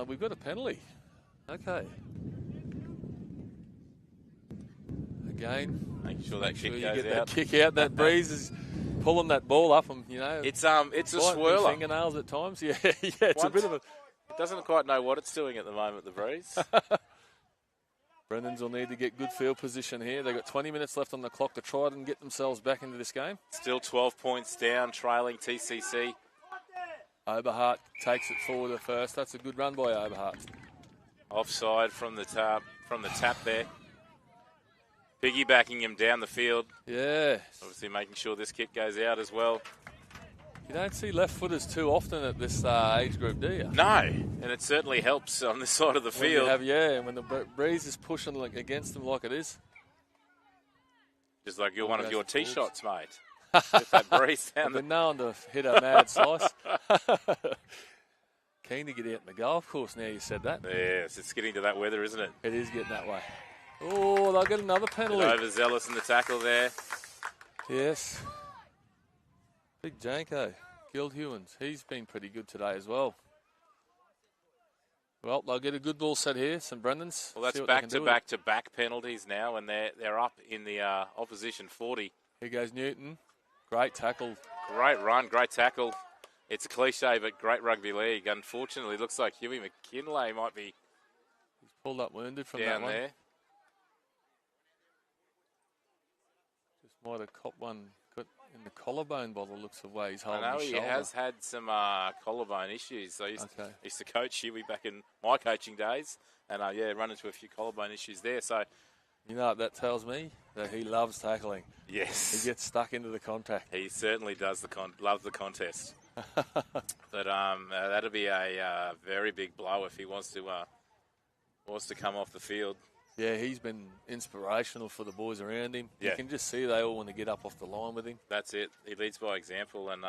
We've got a penalty. Okay. Again, making sure that kick goes out. That kick out. That breeze is pulling that ball up, and it's a swirler. Fingernails at times. Yeah, it's a bit of a. It doesn't quite know what it's doing at the moment. The breeze. Brendans will need to get good field position here. They've got 20 minutes left on the clock to try and get themselves back into this game. Still 12 points down, trailing TCC. Oberhart takes it forward at first. That's a good run by Oberhart. Offside from the tap there. Piggybacking him down the field. Yeah. Obviously making sure this kick goes out as well. You don't see left footers too often at this age group, do you? No, and it certainly helps on this side of the field. When the breeze is pushing against them like it is. Just like you're one of your tee shots, mate. With that breeze down I've been known to hit a mad slice. Keen to get out in the golf course now you said that. Yes, it's getting to that weather, isn't it? It is getting that way. Oh, they'll get another penalty. Overzealous in the tackle there. Yes. Big Janko, Gildhewens, he's been pretty good today as well. Well, they'll get a good ball set here, St Brendan's. Well, that's back-to-back penalties now, and they're up in the opposition 40. Here goes Newton. Great tackle. Great run, great tackle. It's a cliche, but great rugby league. Unfortunately, it looks like Huey McKinlay might be He's pulled up wounded from down that one. there. Just might have caught one. In the collarbone by the looks of the way he's holding I know his he shoulder. has had some collarbone issues. So I used to coach Huey back in my coaching days, and run into a few collarbone issues there. So you know what that tells me? That he loves tackling. Yes, he gets stuck into the contact. He certainly does. Loves the contest. But that'll be a very big blow if he wants to come off the field. Yeah, he's been inspirational for the boys around him. Yeah. You can just see they all want to get up off the line with him. That's it. He leads by example, and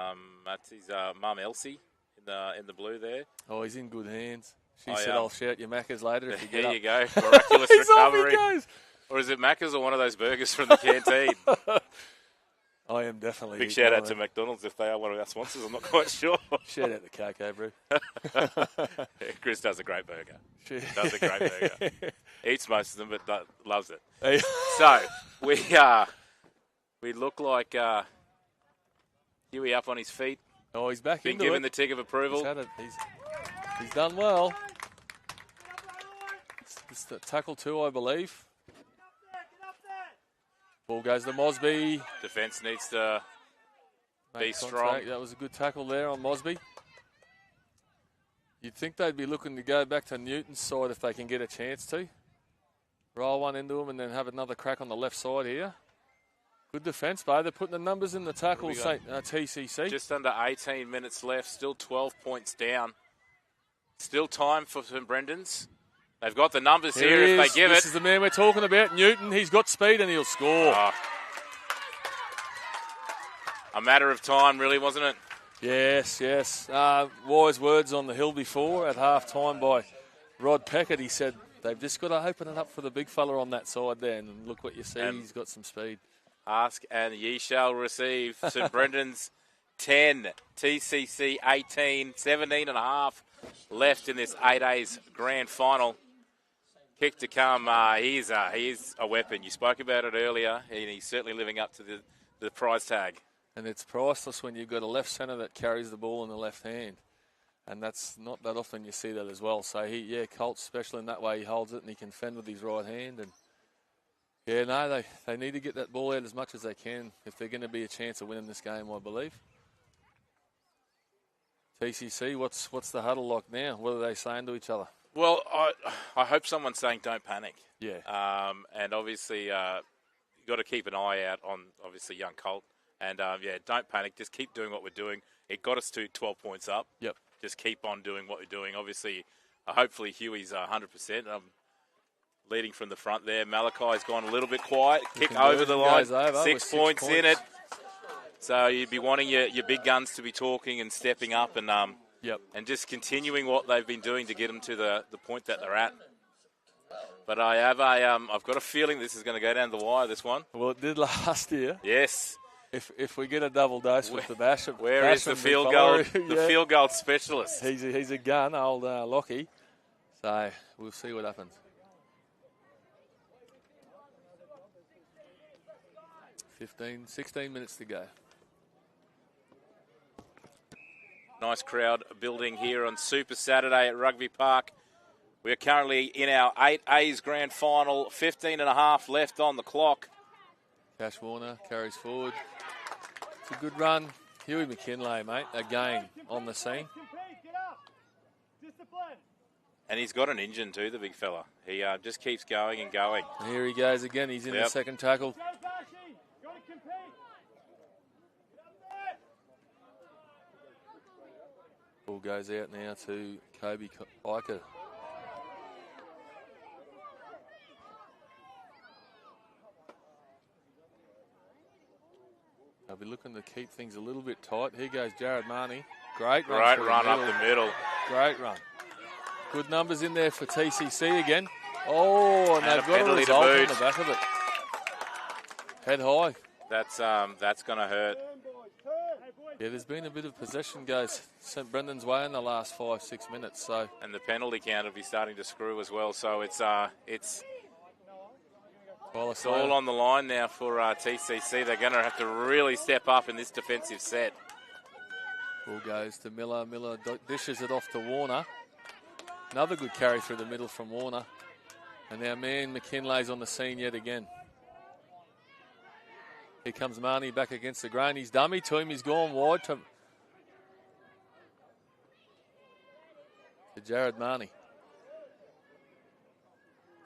that's his mum Elsie in the blue there. Oh, he's in good hands. She said, I'll shout your Macca's later if you get There up. you go. Miraculous He's off, he recovery. goes. Or is it Macca's or one of those burgers from the canteen? I am definitely. Big shout out to McDonald's if they are one of our sponsors. I'm not quite sure. Shout out to Coco Brew. Chris does a great burger. She Does a great burger. Eats most of them, but loves it. Hey. So we look like Huey up on his feet. Oh, he's back Been into given it. the tick of approval. He's done well. It's the tackle 2, I believe. Ball goes to Mosby. Defence needs to be Make strong. contact. That was a good tackle there on Mosby. You'd think they'd be looking to go back to Newton's side if they can get a chance to. Roll one into him and then have another crack on the left side here. Good defence, Bo. They're putting the numbers in the tackle, TCC. Just under 18 minutes left. Still 12 points down. Still time for St Brendan's. They've got the numbers here if they give it. This is the man we're talking about, Newton. He's got speed and he'll score. A matter of time, really, wasn't it? Yes. Wise words on the hill before at half-time by Rod Peckett. He said, they've just got to open it up for the big fella on that side there. And look what you see, he's got some speed. Ask and ye shall receive. St Brendan's 10, TCC 18, 17 and a half left in this 8A's grand final. Kick to come. He is a weapon. You spoke about it earlier, and he's certainly living up to the prize tag. And it's priceless when you've got a left centre that carries the ball in the left hand. And that's not that often you see that as well. So, Colt's special in that way. He holds it and he can fend with his right hand. And they need to get that ball out as much as they can if they're going to be a chance of winning this game, I believe. TCC, what's the huddle like now? What are they saying to each other? Well, I hope someone's saying don't panic. Yeah. And obviously, you've got to keep an eye out on, obviously, young Colt. And, don't panic. Just keep doing what we're doing. It got us to 12 points up. Yep. Just keep on doing what we're doing. Obviously, hopefully Huey's 100%. Leading from the front there. Malachi's gone a little bit quiet. Kick over the line. 6 points in it. So you'd be wanting your big guns to be talking and stepping up and and just continuing what they've been doing to get them to the point that they're at. But I've got a feeling this is going to go down the wire, this one. Well, it did last year. Yes. If we get a double dose with the bash, where is the field goal? The field goal specialist. He's a gun, old Lockie. So we'll see what happens. 16 minutes to go. Nice crowd building here on Super Saturday at Rugby Park. We are currently in our 8A's grand final. 15 and a half left on the clock. Cash Warner carries forward. It's a good run. Huey McKinlay, mate, again on the scene. And he's got an engine too, the big fella. He just keeps going and going. And here he goes again. He's in the second tackle. Ball goes out now to Kobe Iker. They'll be looking to keep things a little bit tight. Here goes Jared Marnie. Great run up the middle. Great run. Good numbers in there for TCC again. Oh, and they've got a result on the back of it. Head high. That's going to hurt. Yeah, there's been a bit of possession goes St Brendan's way in the last 5-6 minutes. So, and the penalty count will be starting to screw as well. So it's all on the line now for TCC. They're going to have to really step up in this defensive set. Ball goes to Miller. Miller dishes it off to Warner. Another good carry through the middle from Warner. And our man McKinlay's on the scene yet again. Here comes Marnie back against the grain. He's dummy to him. He's gone wide to Jared Marnie.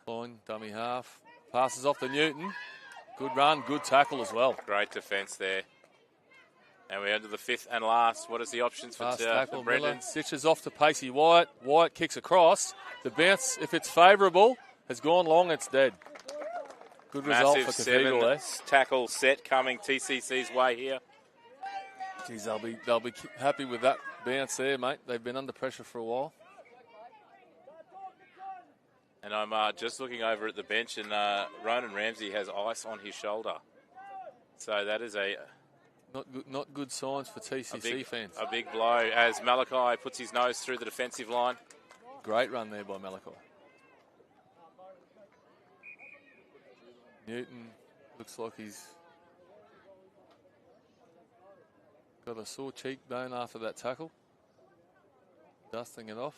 Klein, dummy half. Passes off to Newton. Good run, good tackle as well. Great defence there. And we're into the fifth and last. What is the options for tackle? Brendan? Miller stitches off to Pacey Wyatt. Wyatt kicks across. The bounce, if it's favourable, has gone long. It's dead. Good result for Cathedral there. Tackle set coming TCC's way here. Geez, they'll be happy with that bounce there, mate. They've been under pressure for a while. And I'm just looking over at the bench, and Ronan Ramsey has ice on his shoulder. So that is not good signs for TCC fans. A big blow as Malachi puts his nose through the defensive line. Great run there by Malachi. Newton looks like he's got a sore cheekbone after that tackle. Dusting it off.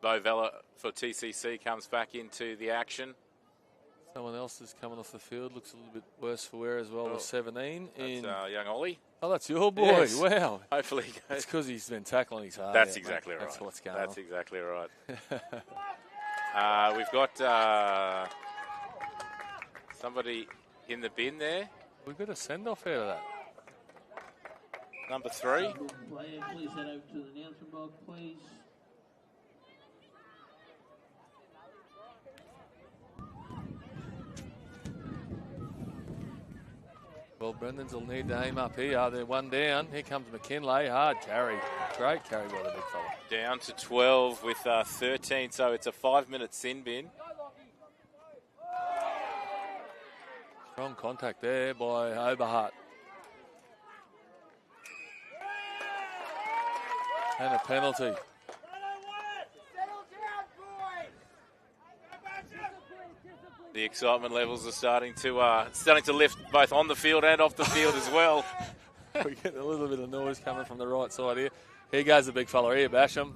Bo Vella for TCC comes back into the action. Someone else is coming off the field. Looks a little bit worse for wear as well. With 17 in young Ollie. Oh, that's your boy. Yes. Wow. Hopefully. It's because he's been tackling his heart. That's exactly right. That's what's going That's on. exactly right. We've got somebody in the bin there. We've got a send-off out of that. Number 3. Player, please head over to the announcement box, please. Well, Brendan's will need to aim up here. They're one down. Here comes McKinlay. Hard carry. Great carry by the big fella. Down to 12 with 13, so it's a 5-minute sin bin. Strong contact there by Oberhart. And a penalty. The excitement levels are starting to lift both on the field and off the field as well. We're getting a little bit of noise coming from the right side here. Here goes the big fella here, Basham.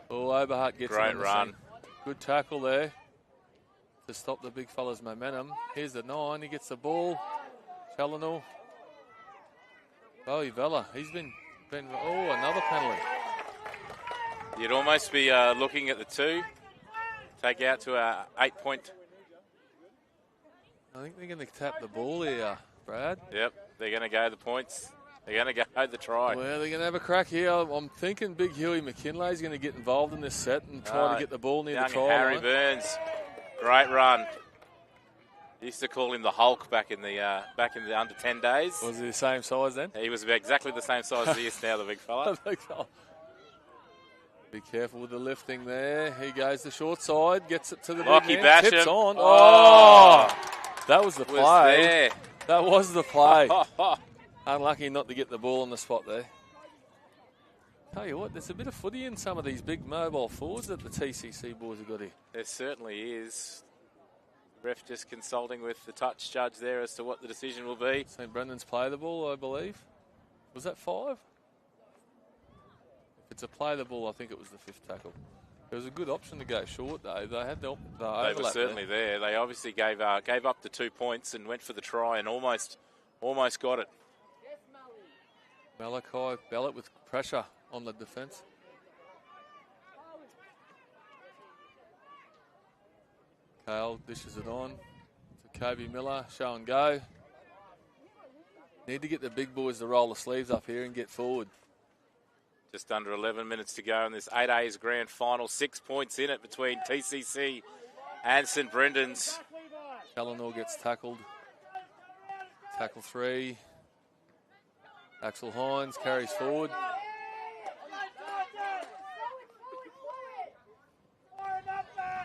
Oh, Oberhart gets Great on the run. scene. Good tackle there to stop the big fella's momentum. Here's the 9. He gets the ball. Challenor. Oh, Vella. He's been. Oh, another penalty. You'd almost be looking at the 2. Take out to a 8-point. I think they're going to tap the ball here, Brad. Yep, they're going to go the points. They're going to go the try. Well, they're going to have a crack here. I'm thinking Big Huey McKinley's going to get involved in this set and try to get the ball near the try Harry line. Burns, great run. Used to call him the Hulk back in the under 10 days. Was he the same size then? He was exactly the same size as he is now, the big fella. Be careful with the lifting there. He goes the short side, gets it to the Lockie big man, Basham. tips on. Oh! That was the Was play. there. That was the play. Unlucky not to get the ball on the spot there. Tell you what, there's a bit of footy in some of these big mobile forwards that the TCC boys have got here. There certainly is. Ref just consulting with the touch judge there as to what the decision will be. St. Brendan's play the ball, I believe. Was that 5? If it's a play the ball, I think it was the 5th tackle. It was a good option to go short, though. They had the overlap. They were certainly there. They obviously gave up the 2 points and went for the try and almost got it. Malachi Ballot with pressure on the defence. Kale dishes it on to Kobe Miller. Show and go. Need to get the big boys to roll the sleeves up here and get forward. Just under 11 minutes to go in this 8A's grand final. 6 points in it between TCC and St. Brendan's. Challenor gets tackled. Tackle 3. Axel Hines carries forward.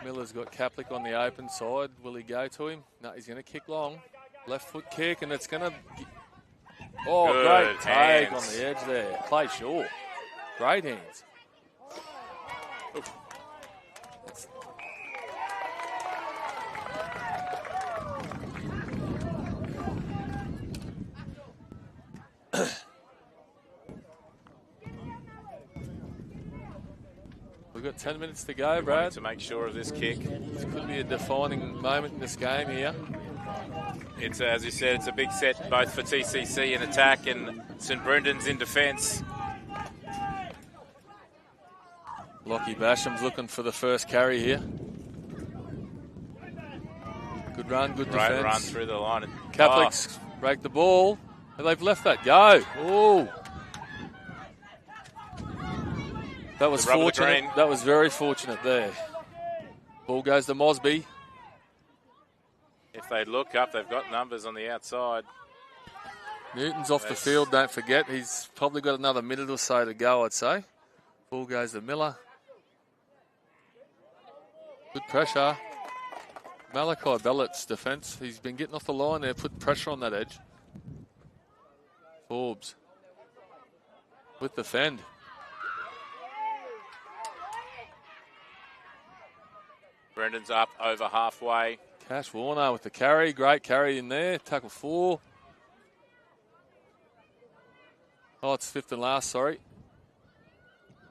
Miller's got Kaplick on the open side. Will he go to him? No, he's going to kick long. Left foot kick, and it's going to... Oh, Good great take hands. on the edge there. Play short. Great hands. We've got 10 minutes to go, Brad. To make sure of this kick. This could be a defining moment in this game here. It's, as you said, it's a big set both for TCC in attack and St. Brendan's in defence. Lockie Basham's looking for the first carry here. Good run, good defence. Great run through the line. Kaplicks break the ball. And they've left that go. Oh. That was fortunate. That was very fortunate there. Ball goes to Mosby. If they look up, they've got numbers on the outside. Newton's off the field, don't forget. He's probably got another minute or so to go, I'd say. Ball goes to Miller. Good pressure. Malachi Bellett's defence. He's been getting off the line there, putting pressure on that edge. Forbes with the fend. Brendan's up over halfway. Cash Warner with the carry. Great carry in there. Tackle 4. Oh, it's 5th and last, sorry.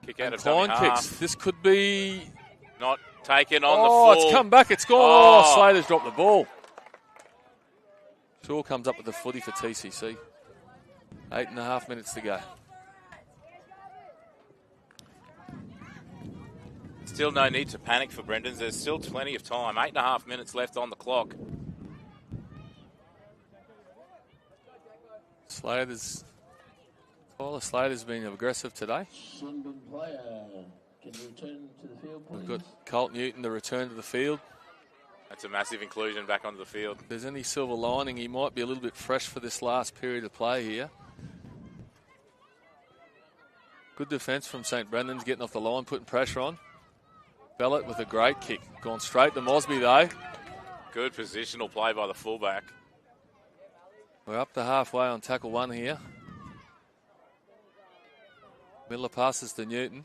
Kick out and of dummy Klein half. kicks. This could be... Not taken on the full. Oh, it's come back. It's gone. Oh, Slater's dropped the ball. Shaw comes up with the footy for TCC. 8.5 minutes to go. Still no need to panic for Brendan's. There's still plenty of time. 8.5 minutes left on the clock. Tyler Slater's been aggressive today. Sunburn player can return to the field, please. We've got Colt Newton to return to the field. That's a massive inclusion back onto the field. If there's any silver lining, he might be a little bit fresh for this last period of play here. Good defence from St. Brendan's, getting off the line, putting pressure on. Bellett with a great kick. Gone straight to Mosby, though. Good positional play by the fullback. We're up to halfway on tackle 1 here. Miller passes to Newton.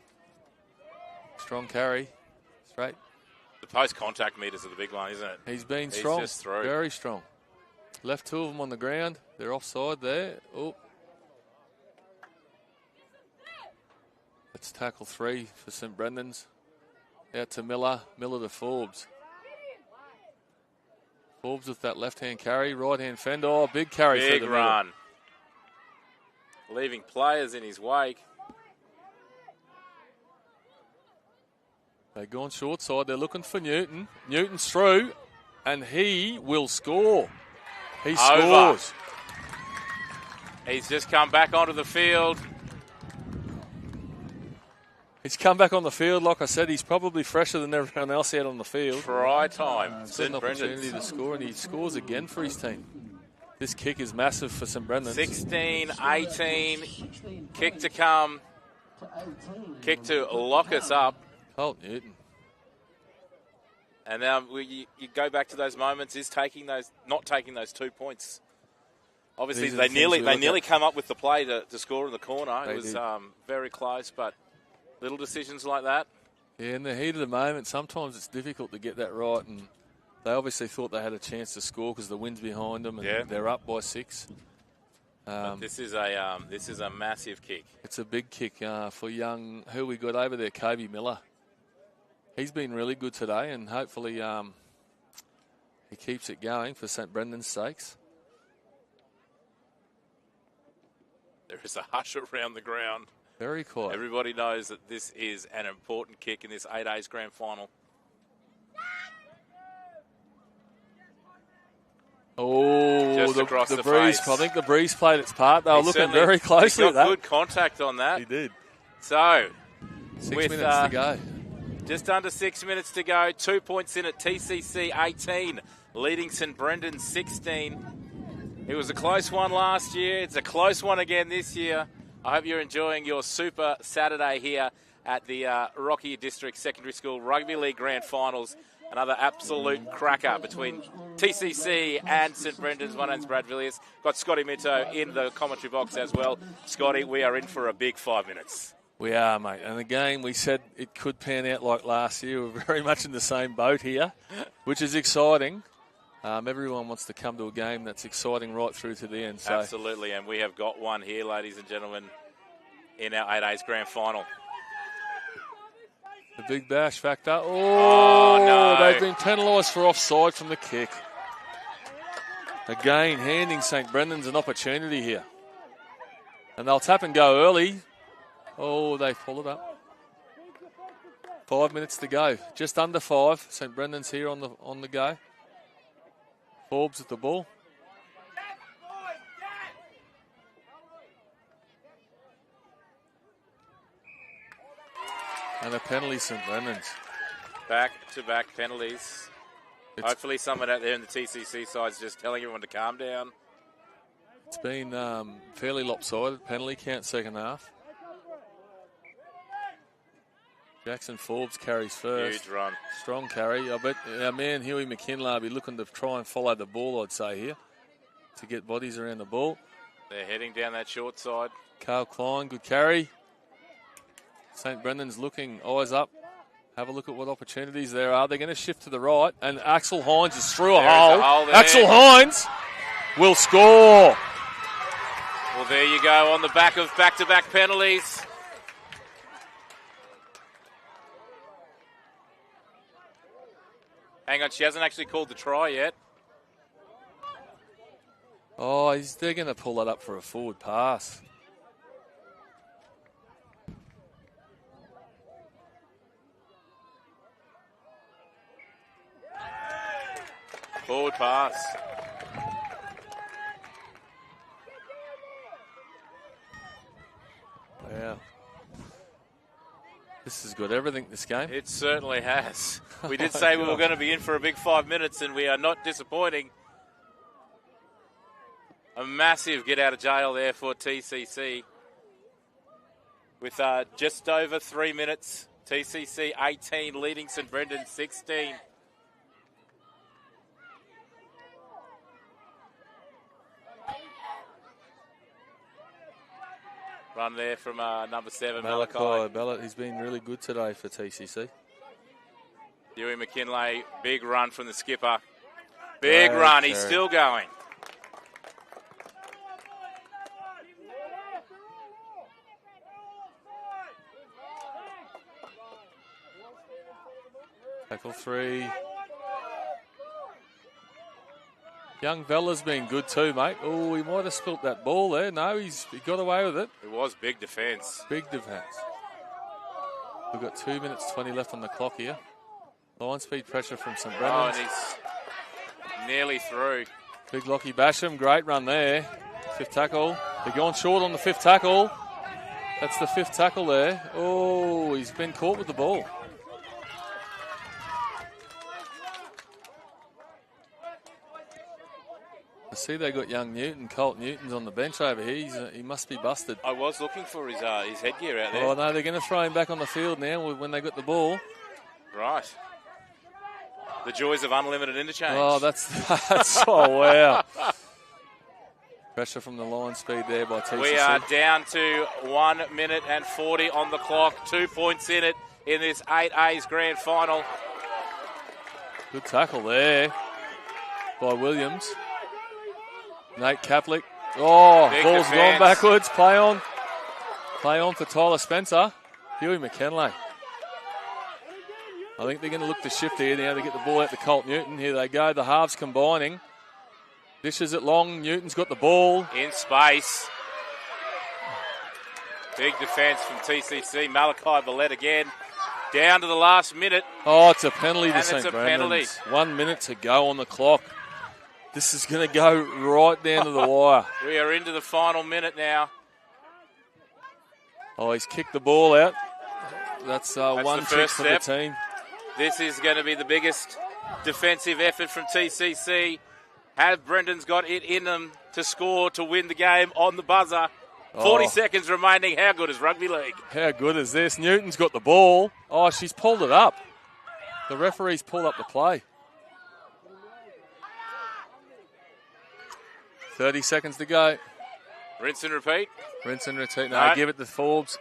Strong carry. Straight. The post-contact meters are the big one, isn't it? He's been strong. Just through. Very strong. Left 2 of them on the ground. They're offside there. Oh. It's tackle 3 for St. Brendan's. Out to Miller. Miller to Forbes. Forbes with that left-hand carry. Right-hand fend. Oh, big carry through the middle. Big run. Leaving players in his wake. They've gone short side. They're looking for Newton. Newton's through, and he will score. He scores. He's just come back onto the field. He's come back on the field. Like I said, he's probably fresher than everyone else out on the field. Try time. It's an opportunity to score, and he scores again for his team. This kick is massive for St. Brendan's. 16, 18. Kick to come. Kick to lock us up. Colt Newton. And now you go back to those moments. Is not taking those 2 points? Obviously, they nearly come up with the play to score in the corner. It was very close, but little decisions like that. Yeah, in the heat of the moment, sometimes it's difficult to get that right. And they obviously thought they had a chance to score because the wind's behind them, and they're up by 6. This is a massive kick. It's a big kick for young. Who we got over there, Kobe Miller. He's been really good today, and hopefully he keeps it going for St. Brendan's sakes. There is a hush around the ground. Very quiet. Everybody knows that this is an important kick in this 8A's grand final. Oh, just across the breeze. face. I think the breeze played its part. They were looking very closely at that. Good contact on that. He did. So, 6 minutes to go. Just under 6 minutes to go. 2 points in at TCC 18, leading St. Brendan's 16. It was a close one last year. It's a close one again this year. I hope you're enjoying your Super Saturday here at the Rocky District Secondary School Rugby League Grand Finals. Another absolute cracker between TCC and St. Brendan's. My name's Brad Villiers. Got Scotty Minto in the commentary box as well. Scotty, we are in for a big 5 minutes. We are, mate. And again, we said it could pan out like last year. We're very much in the same boat here, which is exciting. Everyone wants to come to a game that's exciting right through to the end. So. Absolutely, and we have got one here, ladies and gentlemen, in our 8A's grand final. The big bash factor. Oh, no. They've been penalised for offside from the kick. Again, handing St. Brendan's an opportunity here. And they'll tap and go early. Oh, they pull it up. 5 minutes to go. Just under 5. St. Brendan's here on the go. Forbes at the ball. And a penalty, St. Brendan's. Back-to-back penalties. Hopefully someone out there in the TCC side is just telling everyone to calm down. It's been fairly lopsided. Penalty count second half. Jackson Forbes carries first. Huge run. Strong carry. I bet our man Huey McKinley will be looking to try and follow the ball, I'd say, here, to get bodies around the ball. They're heading down that short side. Carl Klein, good carry. St. Brendan's looking, eyes up. Have a look at what opportunities there are. They're going to shift to the right, and Axel Hines is through a hole. Axel Hines will score. Well, there you go on the back of back-to-back penalties. Hang on, she hasn't actually called the try yet. Oh, they're going to pull that up for a forward pass. Forward pass. Wow. This has got everything, this game. It certainly has. We did say we were going to be in for a big 5 minutes, and we are not disappointing. A massive get out of jail there for TCC. With just over 3 minutes, TCC 18 leading St Brendan 16. Run there from number 7, Malachi. Ballot, he's been really good today for TCC. Huey McKinley, big run from the skipper. Big run, he's still going. Tackle 3. Young Vella's been good too, mate. Oh, he might have spilt that ball there. No, he got away with it. It was big defence. Big defence. We've got 2 minutes 20 left on the clock here. Line speed pressure from St Brendan. Oh, and he's nearly through. Big Lockie Basham, great run there. 5th tackle. They're going short on the 5th tackle. That's the 5th tackle there. Oh, he's been caught with the ball. I see they got young Newton, Colt Newton's on the bench over here. He must be busted. I was looking for his headgear out there. Oh, no, they're going to throw him back on the field now when they got the ball. Right. The joys of unlimited interchange. Oh, that's oh, wow. Pressure from the line speed there by TCC. We are down to 1 minute and 40 on the clock. 2 points in it in this 8A's grand final. Good tackle there by Williams. Nate Kaplik. Oh, big ball's defense. gone backwards. Play on for Tyler Spencer. Huey McKinley. I think they're going to look to shift here now to get the ball out to Colt Newton. Here they go, the halves combining. Dishes it long. Newton's got the ball. In space. Big defence from TCC. Malachi Billette again. Down to the last minute. Oh, it's a penalty to And St it's a Brendan's. 1 minute to go on the clock. This is going to go right down to the wire. We are into the final minute now. Oh, he's kicked the ball out. That's one the trick first for step. the team. This is going to be the biggest defensive effort from TCC. Have Brendan's got it in them to score to win the game on the buzzer? 40 seconds remaining. How good is rugby league? How good is this? Newton's got the ball. Oh, she's pulled it up. The referee's pulled up the play. 30 seconds to go. Rinse and repeat. Rinse and repeat. No, give it to Forbes.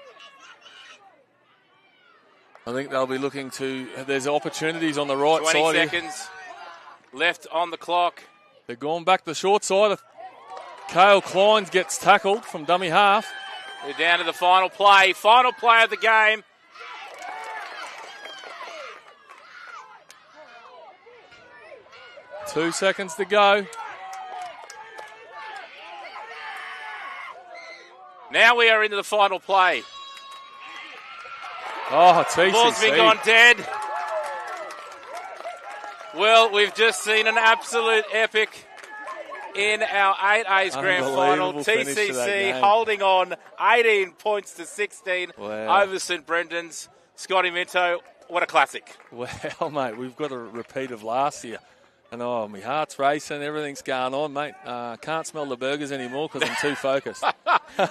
I think they'll be looking to... There's opportunities on the right 20 side. 20 seconds left on the clock. They're going back to the short side. Cale Klein gets tackled from dummy half. We're down to the final play. Final play of the game. Two seconds to go. Now we are into the final play. Oh, TCC. Ball's been gone dead. Well, we've just seen an absolute epic in our 8A's grand final. TCC holding on 18 points to 16 over St Brendan's. Scotty Minto, what a classic. Well, mate, we've got a repeat of last year. And my heart's racing, everything's going on, mate. Can't smell the burgers anymore because I'm too focused.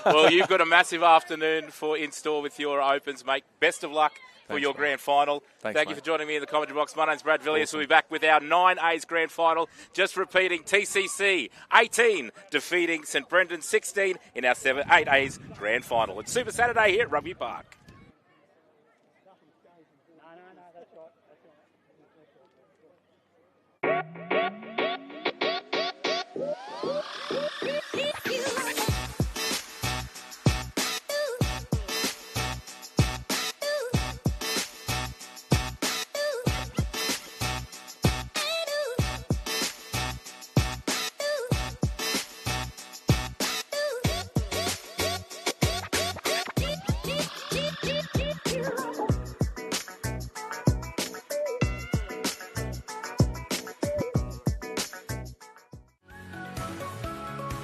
Well, you've got a massive afternoon in store with your Opens, mate. Best of luck for your grand final. Thank you for joining me in the commentary box. My name's Brad Villiers. We'll be back with our 9A's grand final. Just repeating, TCC 18 defeating St Brendan 16 in our 8A's grand final. It's Super Saturday here at Rugby Park.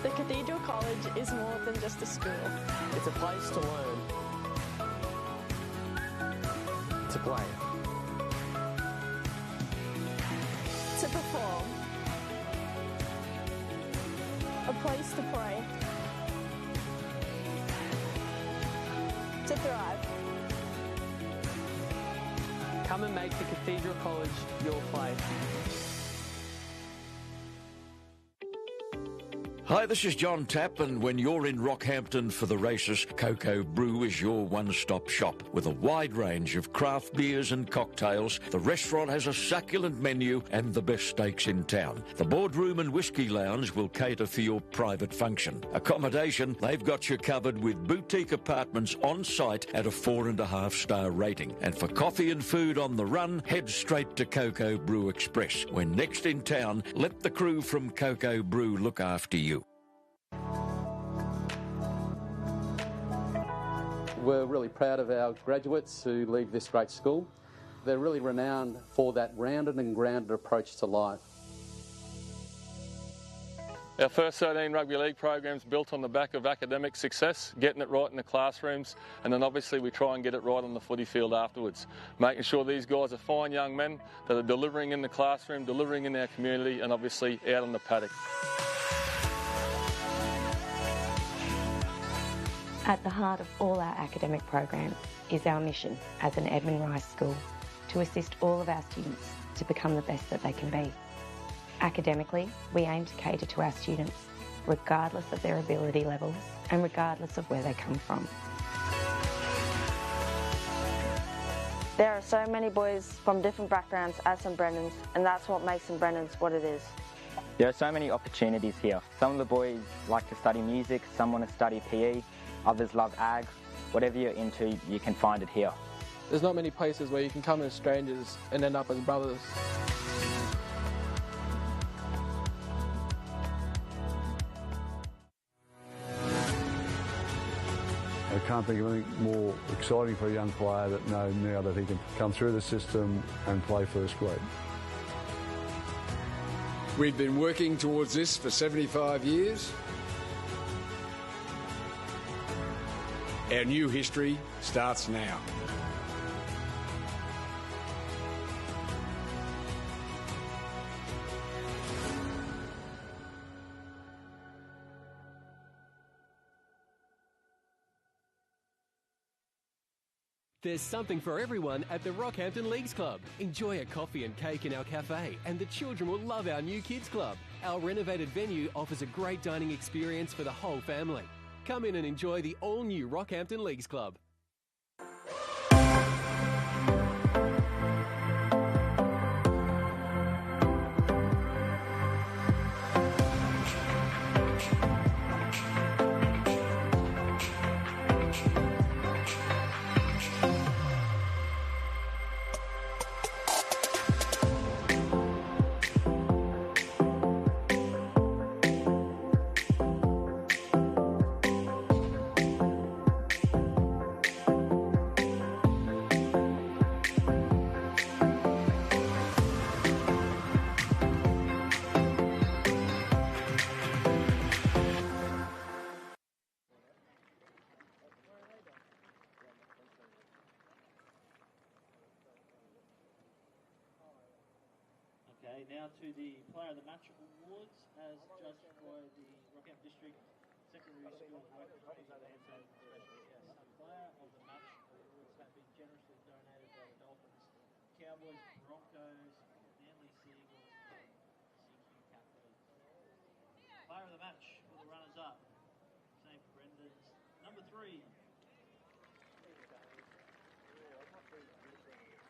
The Cathedral College is more than just a school. It's a place to learn, to play, To perform. A place to pray. To thrive. come and make the Cathedral College your place. Hi, this is John Tapp, and when you're in Rockhampton for the races, Cocoa Brew is your one-stop shop. With a wide range of craft beers and cocktails, the restaurant has a succulent menu and the best steaks in town. The boardroom and whiskey lounge will cater for your private function. Accommodation, they've got you covered with boutique apartments on site at a 4.5-star rating. And for coffee and food on the run, head straight to Cocoa Brew Express. When next in town, let the crew from Cocoa Brew look after you. We're really proud of our graduates who leave this great school. They're really renowned for that rounded and grounded approach to life. Our first 13 rugby league program's built on the back of academic success, getting it right in the classrooms, and then obviously we try and get it right on the footy field afterwards, making sure these guys are fine young men that are delivering in the classroom, delivering in our community, and obviously out on the paddock. At the heart of all our academic programs is our mission as an Edmund Rice school to assist all of our students to become the best that they can be. Academically, we aim to cater to our students regardless of their ability levels and regardless of where they come from. There are so many boys from different backgrounds at St Brendan's, and that's what makes St Brendan's what it is. There are so many opportunities here. Some of the boys like to study music, some want to study PE, others love ag. Whatever you're into, you can find it here. There's not many places where you can come as strangers and end up as brothers. I can't think of anything more exciting for a young player that knows now that he can come through the system and play first grade. We've been working towards this for 75 years. Our new history starts now. There's something for everyone at the Rockhampton Leagues Club. Enjoy a coffee and cake in our cafe, and the children will love our new kids club. Our renovated venue offers a great dining experience for the whole family. Come in and enjoy the all-new Rockhampton Leagues Club. Okay, now to the Player of the Match Awards, as judged by the Rockhampton District Secondary School Director Specialist. Yes, the Player of the Match Awards have been generously donated by the Dolphins, Cowboys, Broncos, Manly Seagulls, and CQ Catholics. Player of the Match for the runners-up, same for Brendan's. Number 3,